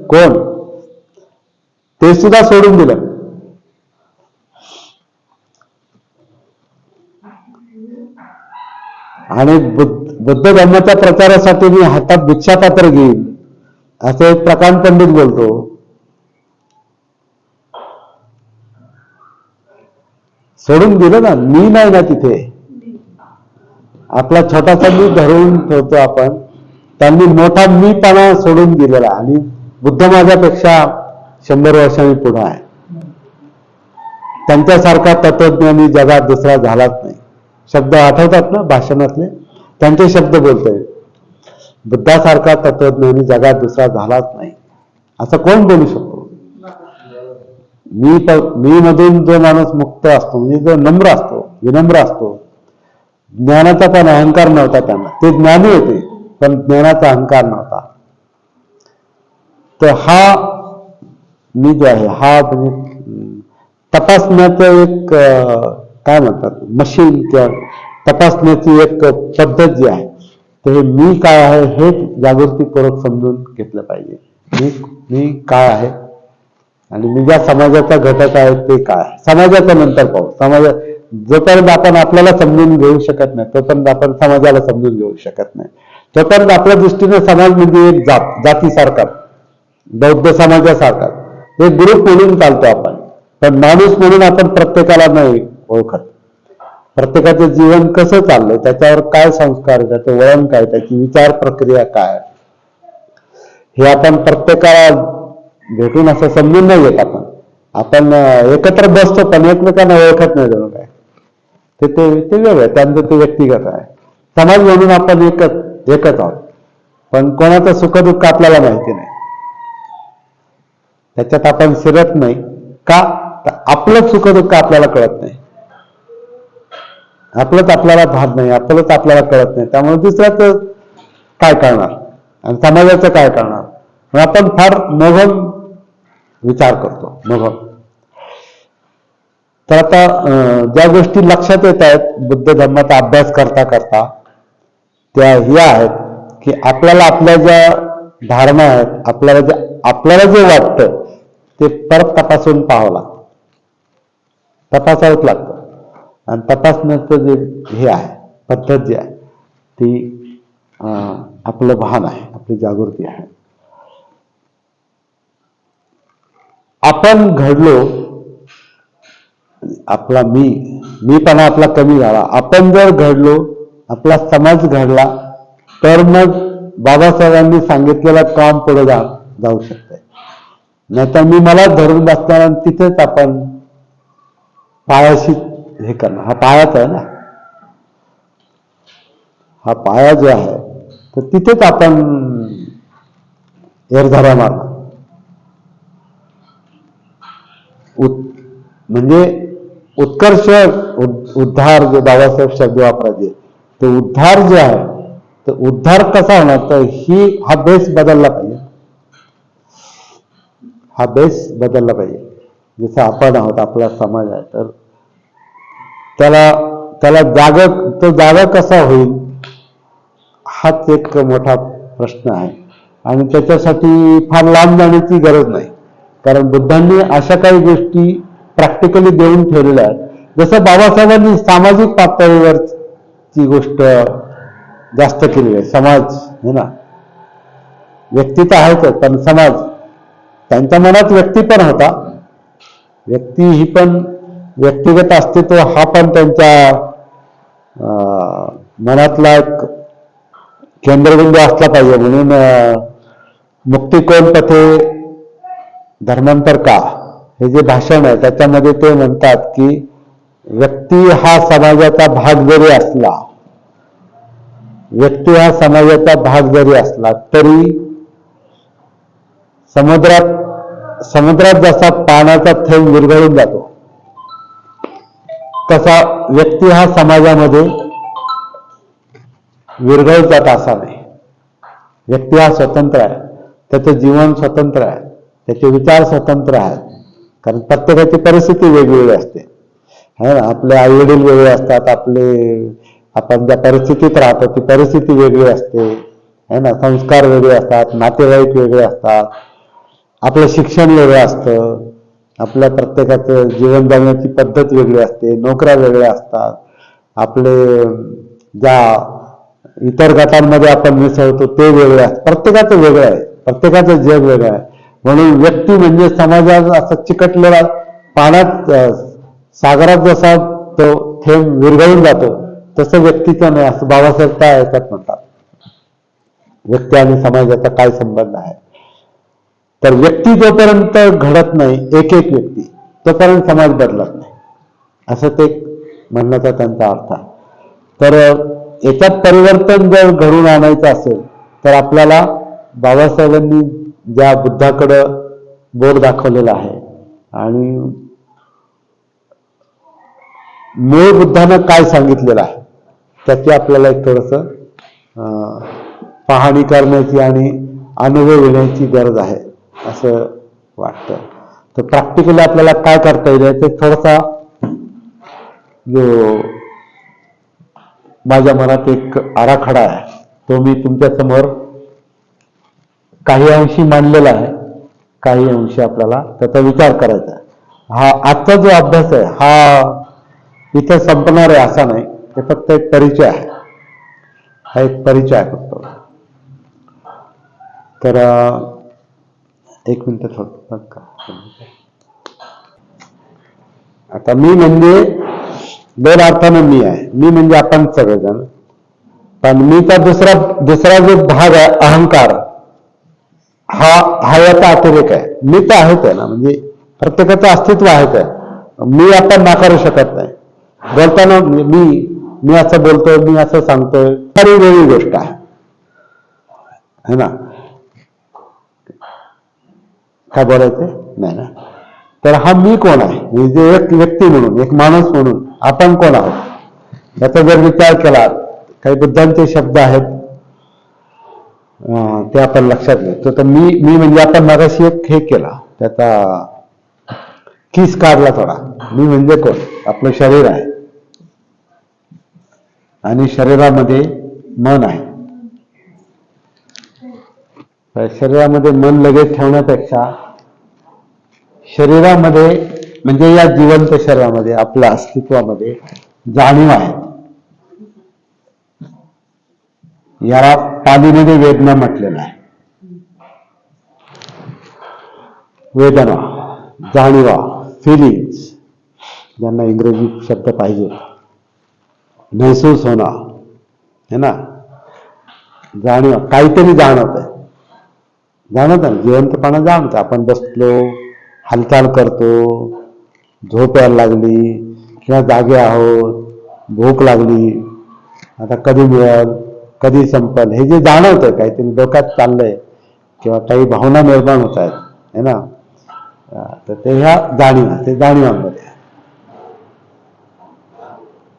कोण? ते सुद्धा सोडून दिलं. आणि बुद्ध धर्माच्या प्रचारासाठी मी हातात भिक्षापात्र घेईन असं एक प्रकांड पंडित बोलतो. सोडून दिलं ना, मी नाही ना तिथे. आपला छोटासा मी धरून ठेवतो आपण. त्यांनी मोठा मीपणा सोडून दिलेला आणि बुद्ध माझ्यापेक्षा 100 वर्षांनी पुढे आहे. त्यांच्यासारखा तत्वज्ञानी जगात दुसरा झालाच नाही. शब्द आठवतात ना भाषणातले, त्यांचे शब्द बोलतोय. बुद्धासारखा तत्वज्ञानी जगात दुसरा झालाच नाही असं कोण बोलू शकतो? मी मधून जो माणूस मुक्त असतो, म्हणजे जो नम्र असतो, विनम्र असतो, ज्ञानाचा पण अहंकार नव्हता त्यांना. ते ज्ञानी होते पण ज्ञानाचा अहंकार नव्हता. तर हा मी जो आहे हा म्हणजे तपासण्याचं एक काय म्हणतात मशीन किंवा तपासण्याची एक पद्धत जी आहे, तर हे मी काय आहे हे जागृतीपूर्वक समजून घेतलं पाहिजे. मी काय आहे आणि मी ज्या समाजाचा घटक आहे ते काय. समाजाच्या नंतर पाहू. जोपर्यंत आपण आपल्याला समजून घेऊ शकत नाही तोपर्यंत आपण समाजाला समजून घेऊ शकत नाही. तोपर्यंत आपल्या दृष्टीने समाज म्हणजे एक जातीसारखा, बौद्ध समाजासारखा एक ग्रुप म्हणून चालतो आपण. पण माणूस म्हणून आपण प्रत्येकाला नाही ओळखत. प्रत्येकाचं जीवन कसं चाललंय, त्याच्यावर काय संस्कार, त्याचं वळण काय, त्याची विचार प्रक्रिया काय, हे आपण प्रत्येकाला भेटून असं समजून नाही येत. आपण एकत्र बसतो पण एकमेकांना ओळखत नाही जणू काय. ते वेगळं, त्यांचं ते व्यक्तिगत आहे. समाज म्हणून आपण एकच आहोत पण कोणाचं सुखदुःख आपल्याला माहिती नाही. त्याच्यात आपण शिरत नाही का? तर आपलं सुखदुःख आपल्याला कळत नाही. आपलंच आपल्याला भान नाही, आपलंच आपल्याला कळत नाही. त्यामुळे दुसऱ्याचं काय करणार आणि समाजाचं काय करणार. आपण फार मोघम विचार करतो, मोघम. तर आता ज्या गोष्टी लक्षात येत आहेत बुद्ध धर्माचा अभ्यास करता करता, त्या ह्या आहेत की आपल्याला आपल्या ज्या धारणा आहेत, आपल्याला जे वाटतं ते परत तपासून पाहावं लागतं, तपासावंच लागतं. आणि तपासण्याचं जे हे आहे पद्धत जी आहे ती आपलं भान आहे, आपली जागृती आहे. आपण घडलो, आपला मीपणा आपला कमी झाला. आपण जर घडलो, आपला समाज घडला, तर मग बाबासाहेबांनी सांगितलेलं काम पुढे जाऊ शकतंय. नाहीतर मी मला धरून बसताना तिथेच आपण पायाशी हे करणं. हा पायाच आहे ना, हा पाया जो आहे तर तिथेच आपण एरझाऱ्या मारणार. म्हणजे उत्कर्ष, उद्धार जे बाबासाहेब शब्द वापरायचे, ते उद्धार जे आहे, तर उद्धार कसा होणार, तर हा बेस बदलला पाहिजे. हा बेस बदलला पाहिजे. जसं आपण आहोत, आपला समाज आहे, तर त्याला त्याला तो जागा कसा होईल हाच एक मोठा प्रश्न आहे. आणि त्याच्यासाठी फार लांब जाण्याची गरज नाही, कारण बुद्धांनी अशा काही गोष्टी प्रॅक्टिकली देऊन ठेवलेल्या आहेत. जसं बाबासाहेबांनी सामाजिक पातळीवरची गोष्ट जास्त केली आहे. समाज है ना, व्यक्ती तर आहेच पण समाज, त्यांच्या मनात व्यक्ती पण होता. व्यक्ती ही पण व्यक्तिगत अस्तित्व हा पण त्यांच्या मनातला एक केंद्रबिंदू असला पाहिजे. म्हणून मुक्तिकोन पथे धर्मांतर का हे जे भाषण आहे त्याच्यामध्ये ते म्हणतात की व्यक्ती हा समाजाचा भाग जरी असला, व्यक्ती हा समाजाचा भाग जरी असला तरी समुद्रात जसा पाण्याचा थेंब विरघळून जातो तसा व्यक्ती हा समाजामध्ये विरघळत जात असा नाही. व्यक्ती हा स्वतंत्र आहे, त्याचं जीवन स्वतंत्र आहे, त्याचे विचार स्वतंत्र आहेत. कारण प्रत्येकाची परिस्थिती वेगवेगळी असते है ना. आपले आई वडील वेगळे असतात, आपण ज्या परिस्थितीत राहतो ती परिस्थिती वेगळी असते है ना. संस्कार वेगळे असतात, नातेवाईक वेगळे असतात, आपलं शिक्षण वेगळं असतं, आपल्या प्रत्येकाचं जीवन जगण्याची पद्धत वेगळी असते, नोकऱ्या वेगळ्या असतात, आपले ज्या इतर गटांमध्ये आपण मिसळतो ते वेगळे असतात. प्रत्येकाचं वेगळं आहे, प्रत्येकाचं जग वेगळं आहे. म्हणून व्यक्ती म्हणजे समाजात असं चिकटलेला पाण्यात सागरात जसा तो थेंब विरघळून जातो तसं व्यक्तीचं नाही, असं बाबासाहेब त्या याच्यात म्हणतात. व्यक्ती आणि समाजाचा काय संबंध आहे. तर व्यक्ती जोपर्यंत घडत नाही, एक एक व्यक्ती, तोपर्यंत समाज बदलत नाही, असं ते म्हणण्याचा त्यांचा अर्थ आहे. तर याच्यात परिवर्तन जर घडून आणायचं असेल तर आपल्याला बाबासाहेबांनी ज्या बुद्धाकडं बोट दाखवलेला आहे आणि मूळ बुद्धानं काय सांगितलेलं आहे त्याची आपल्याला एक थोडंसं पाहणी करण्याची आणि अनुभव घेण्याची गरज आहे असं वाटतं. तर प्रॅक्टिकली आपल्याला काय करता येईल याचा थोडासा जो माझ्या मनात एक आराखडा आहे तो मी तुमच्या समोर काही अंशी मांडलेला आहे, काही अंशी आपल्याला त्याचा विचार करायचा आहे. हा आजचा जो अभ्यास आहे हा इथं संपणार आहे असा नाही, हे फक्त एक परिचय आहे, हा एक परिचय आहे फक्त. तर एक मिनिट थोडं, आता मी म्हणजे दोन अर्थानं मी आहे. मी म्हणजे आपण सगळेजण, पण मीचा दुसरा जो भाग आहे अहंकार, हा याचा अतिरेक आहे. मी तर आहेच आहे ना, म्हणजे प्रत्येकाचं अस्तित्व आहेच आहे. मी आपण नाकारू शकत नाही. बोलताना मी असं बोलतोय, मी असं सांगतोय, तरी वेगळी गोष्ट आहे ना. काय बोलायचं नाही ना. तर हा मी कोण आहे, म्हणजे एक व्यक्ती म्हणून, एक माणूस म्हणून आपण कोण आहोत याचा जर विचार केला, काही बुद्धांचे शब्द आहेत ते आपण लक्षात घेतो. तर मी म्हणजे आपण मगाशी एक हे केला, त्याचा किस काढला थोडा. मी म्हणजे कोण, आपलं शरीर आहे आणि शरीरामध्ये मन आहे. शरीरामध्ये मन लगेच ठेवण्यापेक्षा शरीरामध्ये म्हणजे या जिवंत शरीरामध्ये आपल्या अस्तित्वामध्ये जाणीव आहे. याला पालीमध्ये वेदना म्हटलेलं आहे. वेदना, जाणीवा, फिलिंग्स, ज्यांना इंग्रजी शब्द पाहिजे, महसूस होणं है ना. जाणीव, काहीतरी जाणवत आहे, जिवंतपणा जाणतं. आपण बसलो, हालचाल करतो, झोप यायला लागली किंवा जागे आहोत, भूक लागली, आता कधी मिळेल, कधी संपल, हे जे जाणवतंय, काहीतरी डोक्यात चाललंय किंवा काही भावना निर्माण होत आहेत है ना. तर ते ह्या ते जाणीवांमध्ये आहे.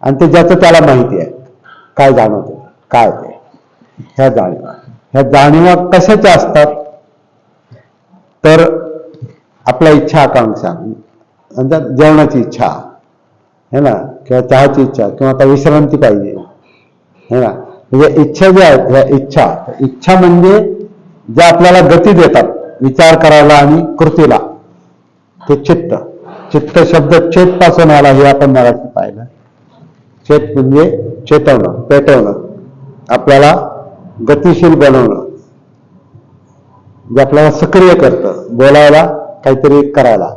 आणि ते ज्याचं त्याला माहिती आहे काय जाणवतं काय ते. ह्या जाणीवा कशाच्या असतात तर आपल्या इच्छा आकांक्षा, जेवणाची इच्छा, है ना, किंवा चहाची इच्छा, किंवा आता विश्रांती पाहिजे, है ना. म्हणजे इच्छा ज्या आहेत ह्या इच्छा म्हणजे ज्या आपल्याला गती देतात विचार करायला आणि कृतीला, ते चित्त शब्द चेत पासून आला हे आपण मराठी पाहिलं. चेत म्हणजे चेतवणं, पेटवणं, आपल्याला गतिशील बनवणं, जे आपल्याला सक्रिय करतं, बोलायला, काहीतरी करायला,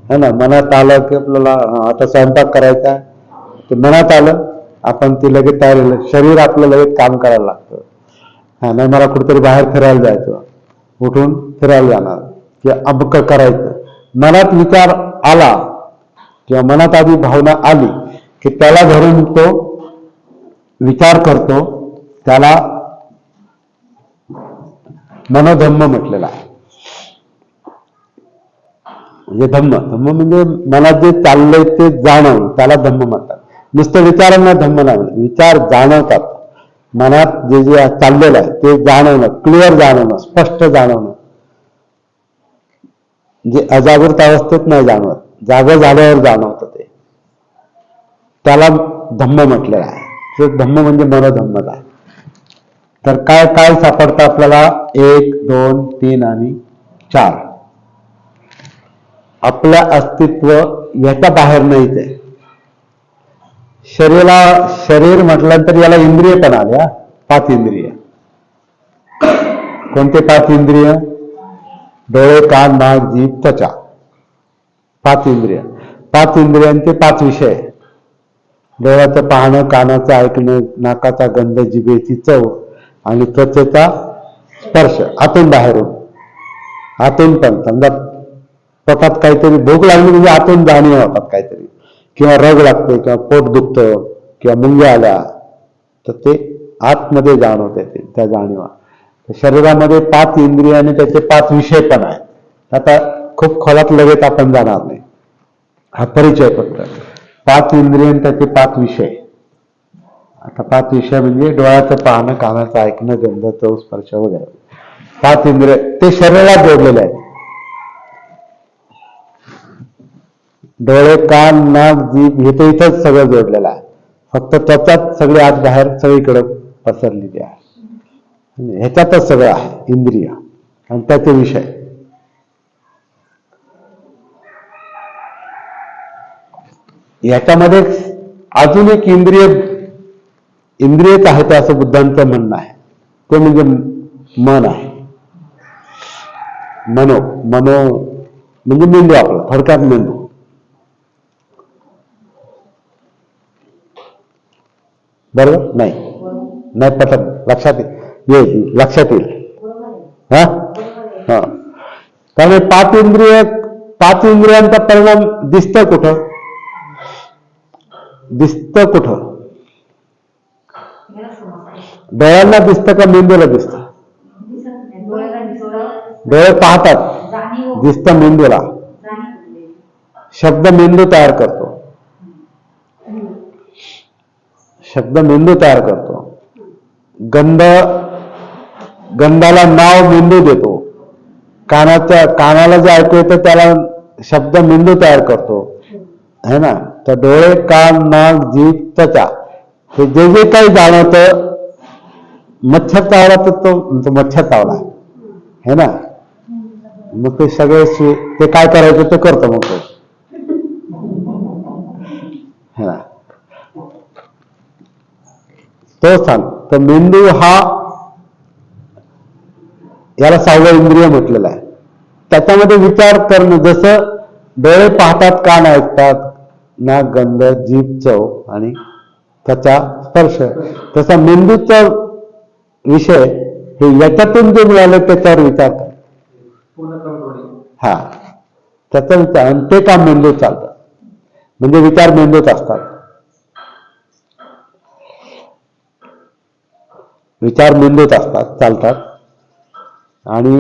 है ना. मनात आलं की आपल्याला आता स्वयंपाक करायचा, ते मनात आलं आपण ती लगेच तयारी, शरीर आपलं लगेच काम करायला लागतं. हा, नाही मला कुठेतरी बाहेर फिरायला जायचं, उठून फिरायला जाणार, किंवा अबक करायचं. मनात विचार आला किंवा मनात आधी भावना आली की त्याला धरून तो विचार करतो, त्याला मनोधम्म म्हटलेला आहे. म्हणजे धम्म म्हणजे मनात जे चाललंय ते जाणवणं, त्याला धम्म म्हणतात. नुसतं विचारांना धम्म नाही, विचार जाणवतात. मनात जे जे चाललेलं आहे ते जाणवणं, क्लिअर जाणवणं, स्पष्ट जाणवणं, जे अजागृत अवस्थेत नाही जाणवत, जागा झाल्यावर जाणवतं ते, त्याला धम्म म्हटलेलं आहे. ते धम्म म्हणजे मनोधम्मच आहे. तर काय काय सापडतं आपल्याला? 1, 2, 3 आणि 4. आपलं अस्तित्व याच्या बाहेर नाहीच आहे. शरीर म्हटल्यानंतर याला इंद्रिय पण आल्या, 5 इंद्रिय. कोणते 5 इंद्रिय? डोळे, कान, नाक, जीभ, त्वचा. 5 इंद्रिय. 5 इंद्रियांचे 5 विषय. डोळ्याचं पाहणं, कानाचं ऐकणं, नाकाचा गंध, जिभेची चव आणि त्वचेचा स्पर्श. आतून बाहेरून, आतून पण समजा पोटात काहीतरी भूक लागली म्हणजे आतून जाणीव होतात काहीतरी, किंवा रग लागते, किंवा पोट दुखतं, किंवा मुंग्या आल्या, तर ते आतमध्ये जाणवते त्या जाणीवा. शरीरामध्ये 5 इंद्रिय आणि त्याचे 5 विषय पण आहेत. आता खूप खोलात लगेच आपण जाणार नाही, हा परिचय फक्त. 5 इंद्रिय आणि त्याचे 5 विषय. आता 5 विषय म्हणजे डोळ्याचं पाहणं, कानाचं ऐकणं, गंध, चव, स्पर्श वगैरे. 5 इंद्रिय ते शरीराला जोडलेले आहेत. डोळे, कान, नाक, जीभ हे तर इथंच सगळं जोडलेलं आहे. फक्त त्वचाच सगळे आत बाहेर सगळीकडे पसरलेली आहे. ह्याच्यातच सगळं आहे इंद्रिय आणि त्याचे विषय. याच्यामध्ये अजून एक इंद्रियच आहे ते असं बुद्धांचं म्हणणं आहे. ते म्हणजे मन आहे. मनो म्हणजे मेंदू, आपला थोडक्यात मेंदू. बरोबर? नाही पटत, लक्षात येईल. हा. त्यामुळे 5 इंद्रियांचा परिणाम दिसतं कुठं? डोळ्यांना दिसतं का मेंदूला दिसतं? डोळे पाहतात, दिसतं मेंदूला. शब्द मेंदू तयार करतो. गंधाला नाव मेंदू देतो. कानाला जे ऐकू येतं त्याला शब्द मेंदू तयार करतो, है ना. तर डोळे, कान, नाक, जीभ, त्वचा हे जे जे काही जाणवतं, मच्छर चावला तर तो मच्छर चावला, है ना. मग ते सगळे ते काय करायचं ते करतो मग तो, है ना. तो सांग. तर मेंदू हा, याला 6वं इंद्रिय म्हटलेलं आहे. त्याच्यामध्ये विचार करणं, जसं डोळे पाहतात, कान ऐकतात, नाक गंध, जीभ चव आणि त्वचा स्पर्श, तसा मेंदूचा विषय हे याच्यातून जे मिळालं त्याच्यावर विचार कर. हा, त्याचा विचार, आणि ते काम मेंदूत चालतं. म्हणजे विचार मेंदूत असतात. चालतात. आणि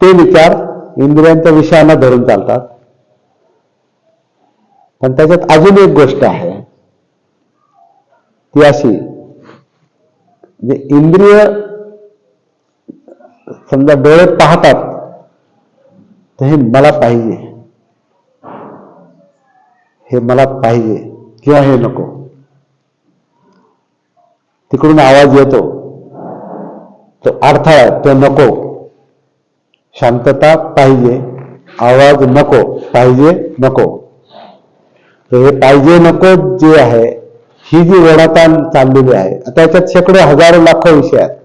ते विचार इंद्रियांच्या विषयांना धरून चालतात. पण त्याच्यात अजून एक गोष्ट आहे, ती अशी, जे इंद्रिय समजा डोळे पाहतात तर हे मला पाहिजे, हे मला पाहिजे किंवा हे नको. तिकडून आवाज येतो, तो अडथळा, तो नको. शांतता पाहिजे, आवाज नको, पाहिजे नको. तर हे पाहिजे नको जे आहे, ही जी ओढाताण चाललेली आहे, आता याच्यात शेकडो हजारो लाखो विषय आहेत.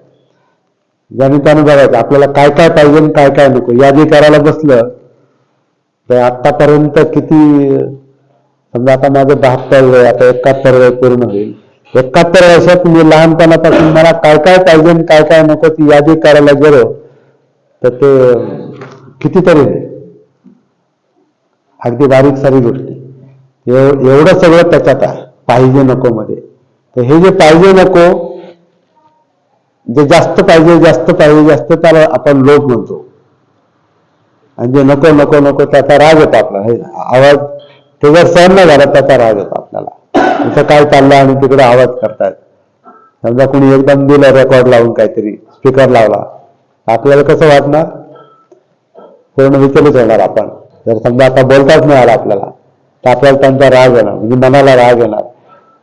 ज्याने त्यानं बघायचं आपल्याला काय काय पाहिजे आणि काय काय नको. यादी करायला बसलं तर आतापर्यंत किती, समजा आता माझं 72 वय, आता 71 वय पूर्ण होईल. 71 वर्षात मी लहानपणापासून मला काय काय पाहिजे आणि काय काय नको ती यादी करायला गेलो तर ते कितीतरी अगदी बारीक सारी गोष्टी. एवढं सगळं त्याच्यात आहे पाहिजे नको मध्ये. तर हे जे पाहिजे नको, जे जास्त पाहिजे जास्त पाहिजे जास्त, त्याला आपण लोभ म्हणतो. आणि जे नको नको नको त्याचा राग येतो आपला. आवाज ते जर सहन नाही झाला त्याचा राग येतो आपल्याला. इथं काय चाललं आणि तिकडे आवाज करतायत. समजा कोणी एकदम दिलं रेकॉर्ड लावून, काहीतरी स्पीकर लावला, आपल्याला कसं वाटणार, पूर्ण विचलित होणार आपण. जर समजा आता बोलताच नाही आला आपल्याला तर आपल्याला त्यांचा राग येणार, म्हणजे मनाला राग येणार.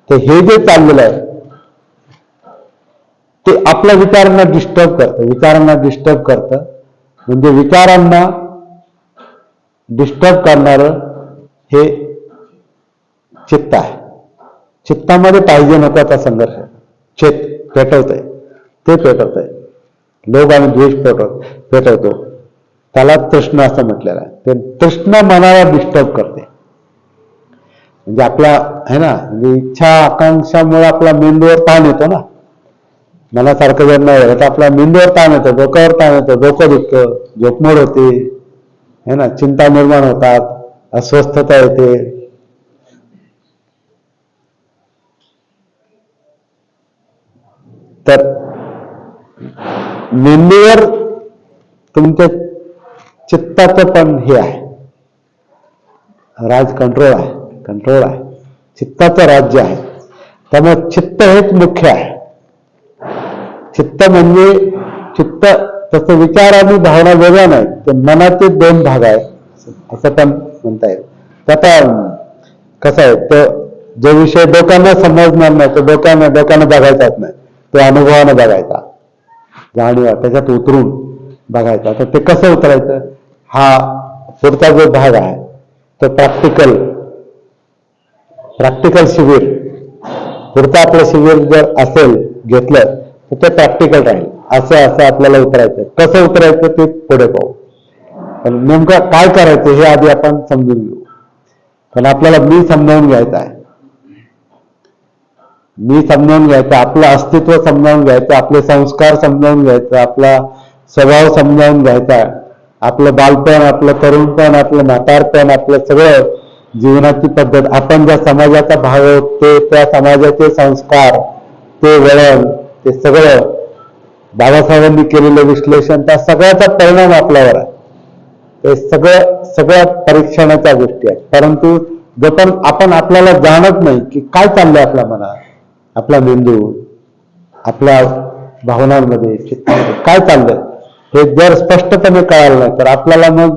तर हे जे चाललेलं आहे ते आपल्या विचारांना डिस्टर्ब करतं. विचारांना डिस्टर्ब करतं म्हणजे विचारांना डिस्टर्ब करणारं हे चित्त आहे. चित्तामध्ये पाहिजे नकोचा संघर्ष चित्त पेटवतंय, ते पेटवतंय. लोभ आणि द्वेष पेटवतो. त्याला तृष्ण असं म्हटलेलं आहे. ते तृष्ण मनाला डिस्टर्ब करते. म्हणजे आपला आहे ना, म्हणजे इच्छा आकांक्षामुळे आपला मेंदूवर ताण येतो ना. मनासारखं जर नाही झालं तर आपला मेंदूवर ताण येतो, डोक्यावर ताण येतो, डोकं दुखतं, झोपमोड होते, है ना, चिंता निर्माण होतात, अस्वस्थता येते. तर मेंदूवर तुमच्या चित्ताचं पण हे आहे, कंट्रोल आहे. चित्ताचं राज्य आहे. त्यामुळे चित्त हेच मुख्य आहे. चित्त म्हणजे चित्त तसं विचार आणि भावना वेगळ्या नाही, ते मनाचे 2 भाग आहेत असं पण म्हणता येईल. आता कसं आहे, तो जो विषय डोक्यानं समजणार नाही तो डोक्यानं बघायचाच नाही, तो अनुभवानं बघायचा, जाणीव त्याच्यात उतरून बघायचा. तर ते कसं उतरायचं, हा पुढचा जो भाग आहे तो प्रॅक्टिकल शिबिर. पुढचं आपलं शिबिर जर असेल घेतलं तर ते प्रॅक्टिकल राहील. असं आपल्याला उतरायचं. कसं उतरायचं ते पुढे पाहू, पण नेमकं काय करायचं हे आधी आपण समजून घेऊ. पण आपल्याला मी समजावून घ्यायचं आहे. आपलं अस्तित्व समजावून घ्यायचं, आपले संस्कार समजावून घ्यायचं, आपला स्वभाव समजावून घ्यायचा, आपलं बालपण, आपलं तरुणपण, आपलं म्हातारपण, आपलं सगळं जीवनाची पद्धत, आपण ज्या समाजाचा भाग आहोत ते, त्या समाजाचे संस्कार, ते वळण, ते सगळं बाबासाहेबांनी केलेलं विश्लेषण, त्या सगळ्याचा परिणाम आपल्यावर आहे. ते सगळ्या परीक्षणाच्या गोष्टी आहेत. परंतु जर आपण आपल्याला जाणत नाही की काय चाललंय आपल्या मनात, आपला मेंदू, आपल्या भावनांमध्ये, चित्तामध्ये काय चाललंय हे जर स्पष्टपणे कळालं नाही तर आपल्याला मग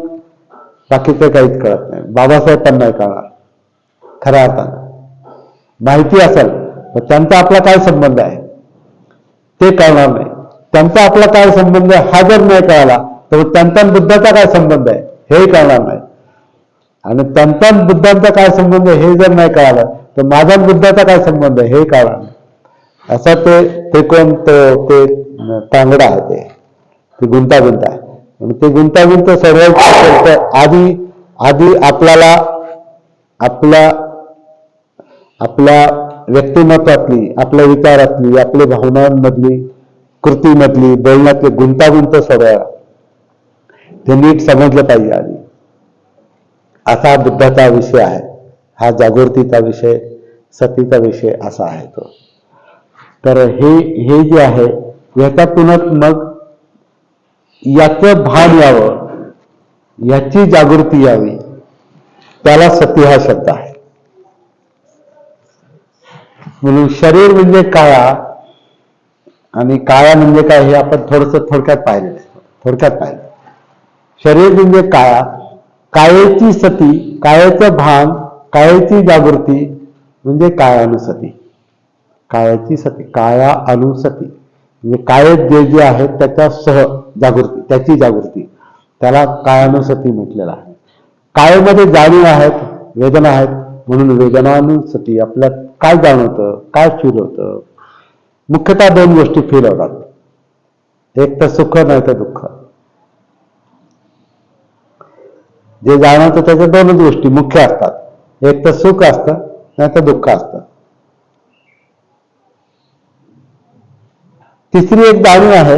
बाकीचं काहीच कळत नाही. बाबासाहेब पण नाही कळणार खऱ्या अर्थानं. माहिती असेल तर त्यांचा आपला काय संबंध आहे ते कळणार नाही. त्यांचा आपला काय संबंध आहे हा जर नाही कळाला तर त्यांचा बुद्धाचा काय संबंध आहे हेही कळणार नाही. आणि त्यांचा बुद्धांचा काय संबंध हे जर नाही कळालं तर माझा बुद्धाचा काय संबंध आहे हे कळणार नाही. असं ते कोण ते तांगडा आहे, ते गुंतागुंत आहे. ते गुंतागुंत सोडवायचं आधी आपल्याला आपल्या व्यक्तिमत्वातली, आपल्या विचारातली, आपल्या भावनांमधली, कृतीमधली, बोलण्यातली गुंतागुंत सोडवायला ते नीट समजलं पाहिजे आधी. असा बुद्धाचा विषय आहे हा, जागृतीचा विषय, सतीचा विषय असा आहे तो. तर हे जे आहे याच्यातूनच मग याचं भान यावं, याची जागृती यावी, त्याला सती हा शब्द आहे. म्हणून शरीर म्हणजे काया आणि काया म्हणजे काय हे आपण थोडक्यात पाहिलं. शरीर म्हणजे काया, कायेची सती, कायेचं भान कायाची जागृती म्हणजे कायानुसती, कायाची सती, काया अनुसती म्हणजे कायेत जे जे आहेत त्याच्या सह जागृती, त्याची जागृती, त्याला कायानुसती म्हटलेलं आहे. कायेमध्ये जाणीव आहेत, वेदना आहेत, म्हणून वेदनानुसती. आपल्यात काय जाणवतं, काय फील होतं. मुख्यतः दोन गोष्टी फील होतात, एक तर सुख नाही तर दुःख. जे जाणवतं त्याच्या दोनच गोष्टी मुख्य असतात, एक तर सुख असतं नाही तर दुःख असतं. तिसरी एक जाणीव आहे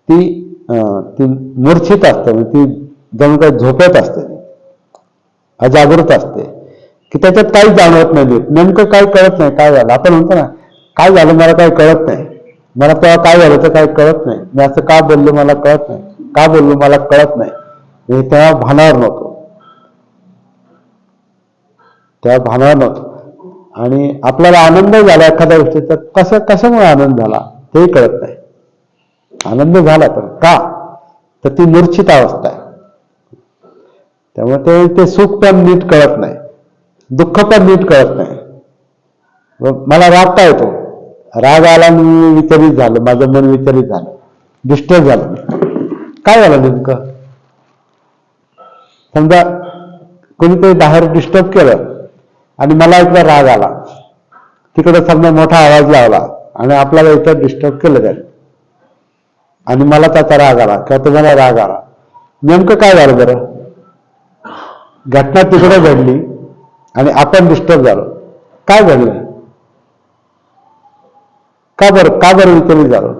ती मूर्छित असते, म्हणजे ती जणू काही झोपेत असते, अजागृत असते, की त्याच्यात काही जाणवत नाही, नेमकं काय कळत नाही. काय झालं आपण म्हणतो ना, काय झालं मला काही कळत नाही, मला तेव्हा काय झालं तर काही कळत नाही, मी असं का बोललो मला कळत नाही, का बोललो मला कळत नाही. मी तेव्हा भानावर नव्हतो, तेव्हा भानावर नव्हतो. आणि आपल्याला आनंद झाला एखाद्या गोष्टीचा, कशामुळे आनंद झाला तेही कळत नाही. आनंद झाला पण का, तर ती मूर्छित अवस्था आहे. त्यामुळे ते सुख पण नीट कळत नाही, दुःख पण नीट कळत नाही. मला राग का येतो, राग आला, मी विचलित झालं, माझं मन विचलित झालं, डिस्टर्ब झालं. काय झालं नेमकं, समजा कोणीतरी बाहेर डिस्टर्ब केलं आणि मला इथला राग आला, तिकडे समजा मोठा आवाज लावला आणि आपल्याला इथं डिस्टर्ब केलं त्याने आणि मला त्याचा राग आला किंवा तुम्हाला राग आला. नेमकं काय झालं बरं, घटना तिकडे घडली आणि आपण डिस्टर्ब झालो. काय घडलं, का बरं विचलित झालो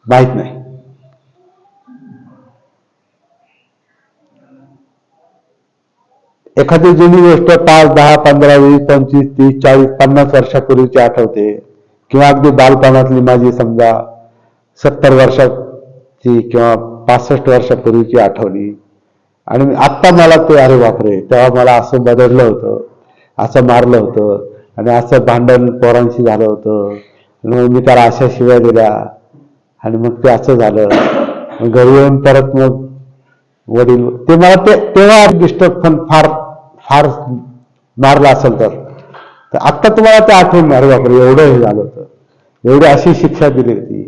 माहित नाही. एखादी जुनी गोष्ट 5, 10, 15, 20, 25, 30, 40, 50 वर्षापूर्वीची आठवते, किंवा अगदी बालपणातली माझी समजा 70 वर्षाची किंवा 65 वर्षापूर्वीची आठवली आणि आत्ता मला ते, अरे बापरे तेव्हा मला असं बदललं होतं, असं मारलं होतं आणि असं भांडण पोरांशी झालं होतं, मी त्याला अशा शिव्या दिल्या आणि मग ते असं झालं. घरी येऊन परत मग वडील ते मला तेव्हा डिस्टर्ब पण फार फार मारला असेल तर आत्ता तुम्हाला ते आठवण, अरे बापरे एवढं हे झालं होतं, एवढी अशी शिक्षा दिली होती.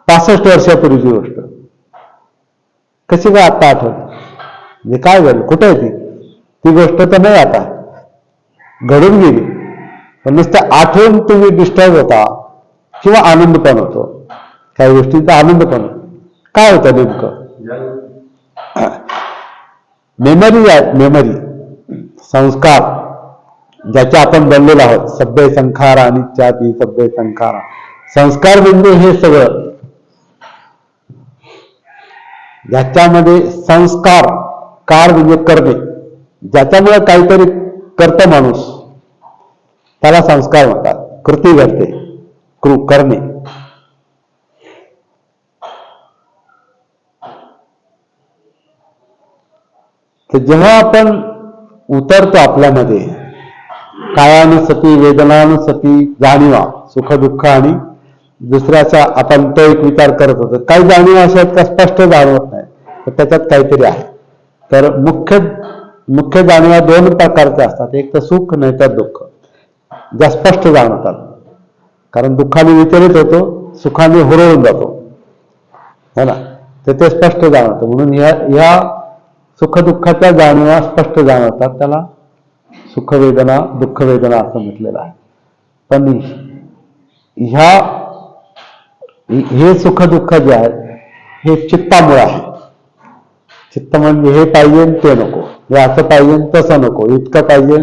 65 वर्षापूर्वीची गोष्ट कशी काय आत्ता आठवण, म्हणजे काय झालं, कुठे आहे ती गोष्ट तर नाही, आता घडून गेली, पण नुसतं आठवण तुम्ही डिस्टर्ब होता किंवा आनंद पण होतो. काही गोष्टींचा आनंद पण होतो. काय होतं नेमकं, मेमरी संस्कार ज्याच्या आपण बनलेलो आहोत. सभ्य संखार आणि इत्यादी सभ्य संखार, संस्कार म्हणजे हे सगळं, ज्याच्यामध्ये संस्कार, कार म्हणजे करणे, ज्याच्यामुळे काहीतरी करतं माणूस त्याला संस्कार म्हणतात. कृती घडते, करणे. तर जेव्हा आपण उतरतो आपल्यामध्ये कायानुसती, वेदनानुसती, जाणीवा, सुख दुःख आणि दुसऱ्याचा, आपण तो एक विचार करत होतो. काही जाणीवा अशा आहेत का स्पष्ट जाणवत नाही, तर त्याच्यात काहीतरी आहे. तर मुख्य जाणीवा दोन प्रकारच्या असतात, एक तर सुख नाही तर दुःख. ज्या स्पष्ट जाणवतात, कारण दुःखाने विचलित होतो, सुखाने हुरळून जातो, है ना, तर ते स्पष्ट जाणवतं. म्हणून ह्या सुख दुःखाच्या जाणीवा स्पष्ट जाणवतात, त्याला सुख वेदना, दुःख वेदना असं म्हटलेलं आहे. पण हे सुख दुःख जे आहेत हे चित्तामुळे आहे. चित्त म्हणजे हे पाहिजे ते नको, हे असं पाहिजे तसं नको, इतकं पाहिजे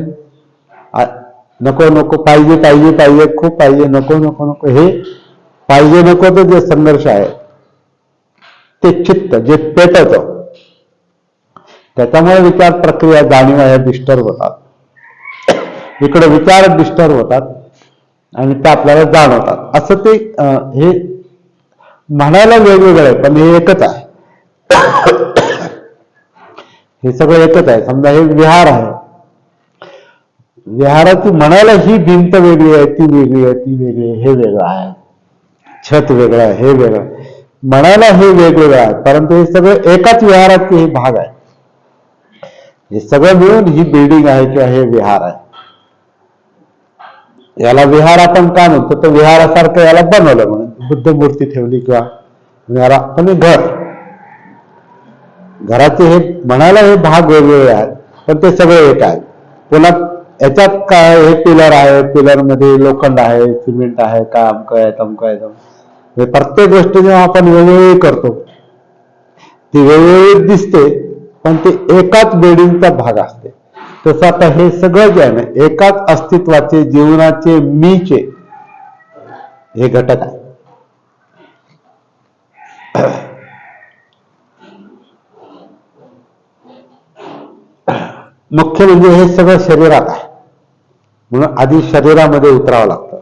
नको नको, पाहिजे पाहिजे पाहिजे, खूप पाहिजे, नको नको नको, हे पाहिजे नकोचं जे संघर्ष आहे ते चित्त जे पेटत, त्याच्यामुळे विचार प्रक्रिया, जाणीवा ह्या डिस्टर्ब होतात. इकडे विचार डिस्टर्ब होतात आणि ते आपल्याला जाणवतात. असं ते हे म्हणायला वेगवेगळं आहे, पण हे एकच आहे. हे सगळं एकच आहे. समजा हे विहार आहे, विहाराची म्हणायला ही भिंत वेगळी आहे, ती वेगळी आहे, ती वेगळी आहे, हे वेगळं आहे, छत वेगळं आहे, हे वेगळं. म्हणायला हे वेगवेगळं आहे, परंतु हे सगळं एकाच विहाराचे हे भाग आहे. हे सगळं मिळून ही बिल्डिंग आहे किंवा हे विहार आहे. याला विहार आपण का म्हणतो, तर विहारासारखं याला बनवलं म्हणून बुद्ध मूर्ती ठेवली किंवा विहारा, पण घर, घराचे हे म्हणायला हे भाग वेगवेगळे आहेत, पण ते सगळे एक आहेत. पुन्हा याच्यात काय, हे पिलर आहे, पिलर मध्ये लोखंड आहे, सिमेंट आहे, काय अमकं आहे तमकं आहे. प्रत्येक गोष्ट जेव्हा आपण वेगवेगळी करतो ती वेगवेगळी दिसते, पण ते एकाच बिल्डिंगचा भाग असते. तसं आता हे सगळं जे आहे ना, एकाच अस्तित्वाचे, जीवनाचे, मीचे हे घटक आहे. मुख्य म्हणजे हे सगळं शरीरात आहे, म्हणून आधी शरीरामध्ये उतरावं लागतं,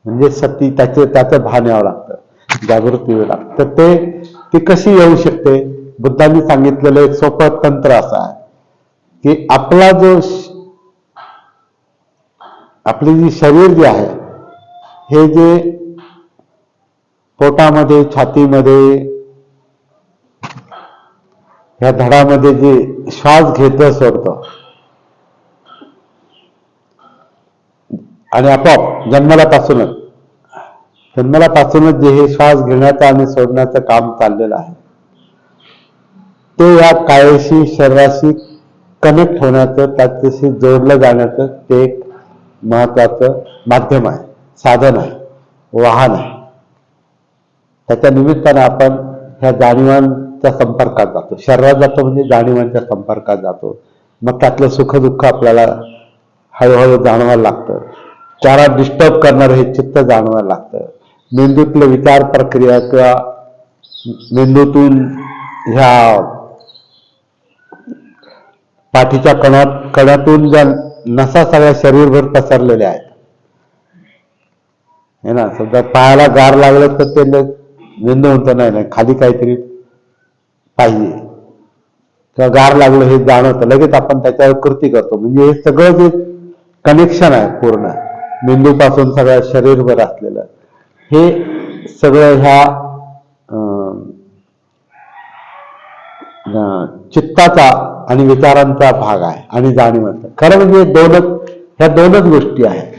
म्हणजे सती त्याचं भान यावं लागतं, जागृती यावं लागतं. तर ती कशी येऊ शकते, बुद्धांनी सांगितलेलं एक सोपं तंत्र असं आहे की आपला जो आपली जी शरीर जे आहे, हे जे पोटामध्ये, छातीमध्ये, ह्या धडामध्ये जे श्वास घेतं सोडतं, आणि आपोआप जन्मलापासूनच जे हे श्वास घेण्याचं आणि सोडण्याचं काम चाललेलं आहे, ते या कायाशी, शरीराशी कनेक्ट होण्याचं, त्याच्याशी जोडलं जाण्याचं ते एक महत्वाचं माध्यम आहे, साधन आहे, वाहन आहे. त्याच्या निमित्तानं आपण ह्या जाणीवांच्या संपर्कात जातो. शरीरात जातो म्हणजे जाणीवांच्या संपर्कात जातो. मग त्यातलं सुखदुःख आपल्याला हळूहळू जाणवायला लागतं. त्याला डिस्टर्ब करणारं हे चित्त जाणवायला लागतं. मेंदूतलं विचार प्रक्रिया किंवा मेंदूतून ह्या पाठीच्या कणातून ज्या नसा सगळ्या शरीरभर पसरलेल्या आहेत, है ना. समजा पायाला गार लागलं तर ते मेंदू म्हणतो नाही खाली काहीतरी पाहिजे, किंवा गार लागलं हे जाणवतं, लगेच आपण त्याच्यावर कृती करतो. म्हणजे हे सगळं जे कनेक्शन आहे पूर्ण मेंदूपासून सगळ्या शरीरभर असलेलं, हे सगळं ह्या चित्ताचा आणि विचारांचा भाग आहे आणि जाणीवांचा. खरं म्हणजे ह्या दोनच गोष्टी आहेत.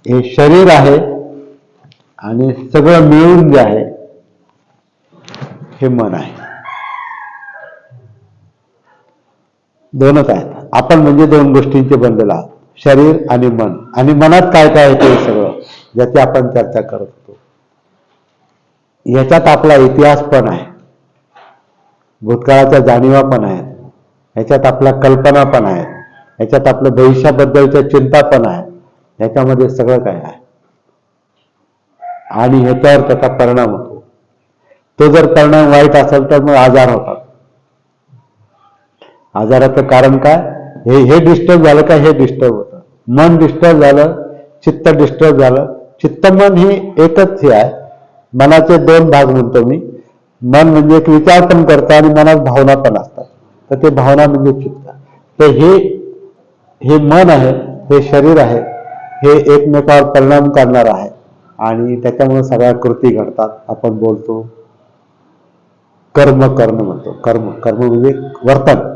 हे शरीर आहे आणि सगळं मिळून जे आहे हे मन आहे. दोनच आहेत. आपण म्हणजे दोन गोष्टींचे बनलेलं आहोत, शरीर आणि मन. आणि मनात काय काय आहे ते सगळं ज्याची आपण चर्चा करत होतो. याच्यात आपला इतिहास पण आहे, भूतकाळाच्या जाणीवा पण आहेत, ह्याच्यात आपल्या कल्पना पण आहेत, ह्याच्यात आपल्या भविष्याबद्दलच्या चिंता पण आहे. ह्याच्यामध्ये सगळं काय आहे आणि ह्याच्यावर त्याचा परिणाम होतो. तो जर परिणाम वाईट असेल तर मग आजार होतात. आजाराचं कारण काय, हे डिस्टर्ब झालं का हे डिस्टर्ब होतं. मन डिस्टर्ब झालं, चित्त डिस्टर्ब झालं. चित्त मन ही एकच हे आहे. मनाचे दोन भाग म्हणतो मी. मन म्हणजे एक विचार पण करतं आणि मनात भावना पण असतात, तर ते भावना म्हणजे चित्त. तर हे मन आहे, हे शरीर आहे, हे एकमेकावर परिणाम करणार आहे आणि त्याच्यामुळे सगळ्या कृती घडतात. आपण बोलतो, कर्म म्हणतो. कर्म म्हणजे वर्तन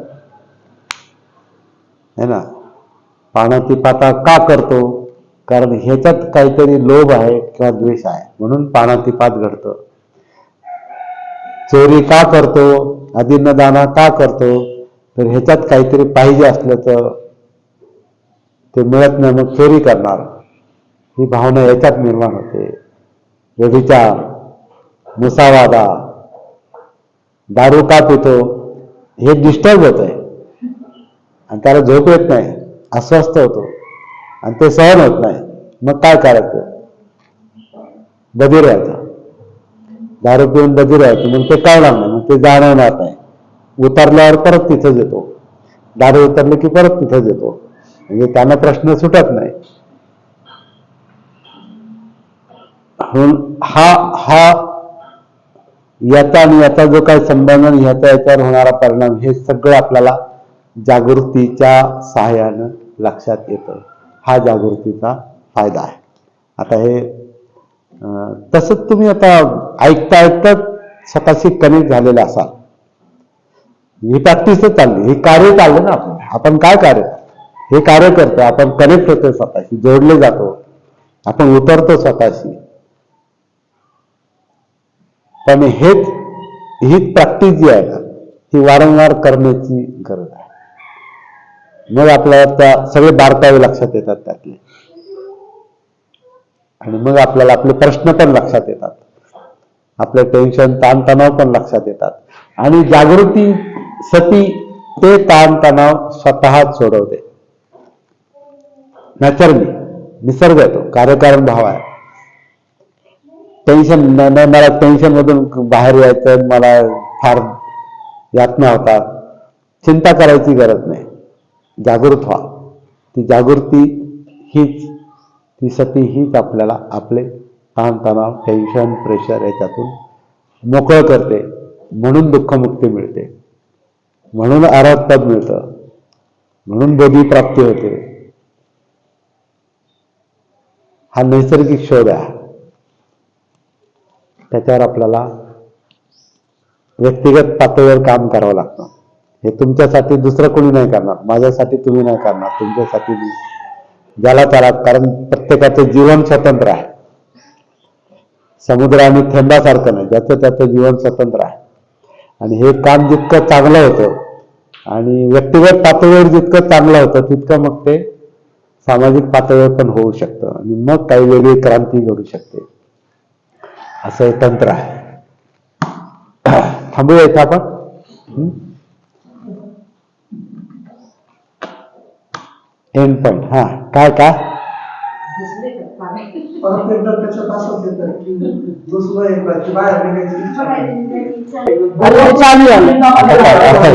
है ना. पानातिपाता का करतो, कारण ह्याच्यात काहीतरी लोभ आहे किंवा द्वेष आहे, म्हणून पानातिपात घडतं. चोरी का करतो, अदिन्नदाना का करतो, तर ह्याच्यात काहीतरी पाहिजे असलं तर ते मिळत नाही, मग चोरी करणार, ही भावना याच्यात निर्माण होते. व्यभिचार, मुसावादा, दारू का पितो, हे डिस्टर्ब होत आहे आणि त्याला झोप येत नाही, अस्वस्थ होतो आणि ते सहन होत नाही. मग काय करायचं, बधीर व्हायचं. दारू पिऊन बधीर व्हायचं, मग ते कळणार नाही, मग ते जाणवणार नाही. उतरल्यावर परत तिथंच येतो, दारू उतरले की परत तिथंच येतो, म्हणजे त्यांना प्रश्न सुटत नाही. हा याचा आणि याचा जो काही संबंध आणि याच्यावर होणारा परिणाम, हे सगळं आपल्याला जागृतीच्या सहाय्यानं लक्षात येतं. हा जागृतीचा फायदा आहे. आता हे तसंच तुम्ही आता ऐकता स्वतःशी कनेक्ट झालेले असाल. ही प्रॅक्टिसच चालली, हे कार्य चाललं ना आपलं. आपण काय कार्य, हे कार्य करतो, आपण कनेक्ट होतो स्वतःशी, जोडले जातो, आपण उतरतो स्वतःशी. पण हीच प्रॅक्टिस जी आहे ना, ही वारंवार करण्याची गरज आहे. मग आपल्याला त्या सगळे बारकावे लक्षात येतात त्यातले, आणि मग आपल्याला आपले प्रश्न पण लक्षात येतात, आपले टेन्शन ताणतणाव पण लक्षात येतात. आणि जागृती सती ते ताणतणाव स्वतःच सोडवते. नॅचरली निसर्ग आहे तो, कार्यकारण भाव आहे. टेन्शन नाही, मला टेन्शन मधून बाहेर यायचं, मला फार यातना होतात, चिंता करायची गरज नाही. जागृत व्हा. ती जागृती हीच, ती सती हीच आपल्याला आपले ताणतणाव, टेन्शन, प्रेशर याच्यातून मोकळं करते. म्हणून दुःखमुक्ती मिळते, म्हणून अरहतपद मिळतं, म्हणून बोधी प्राप्ती होते. हा नैसर्गिक शोध आहे. त्याच्यावर आपल्याला व्यक्तिगत पातळीवर काम करावं लागतं. हे तुमच्यासाठी दुसरं कोणी नाही करणार, माझ्यासाठी तुम्ही नाही करणार, तुमच्यासाठी मी, ज्याला त्याला. कारण प्रत्येकाचं जीवन स्वतंत्र आहे. समुद्र आणि थेंबासारखं नाही, ज्याचं त्याचं जीवन स्वतंत्र आहे. आणि हे काम जितकं चांगलं होतं आणि व्यक्तिगत पातळीवर जितकं चांगलं होतं, तितकं मग ते सामाजिक पातळीवर पण होऊ शकतं, आणि मग काही वेगळी क्रांती घडू शकते. असं हे तंत्र आहे. थांबूया इथं आपण. End point. हा, काय परत एकदा त्याच्यात असंच येतं की दुसरं एकदा की बाहेर निघायची इच्छा नाही. चालू आहे.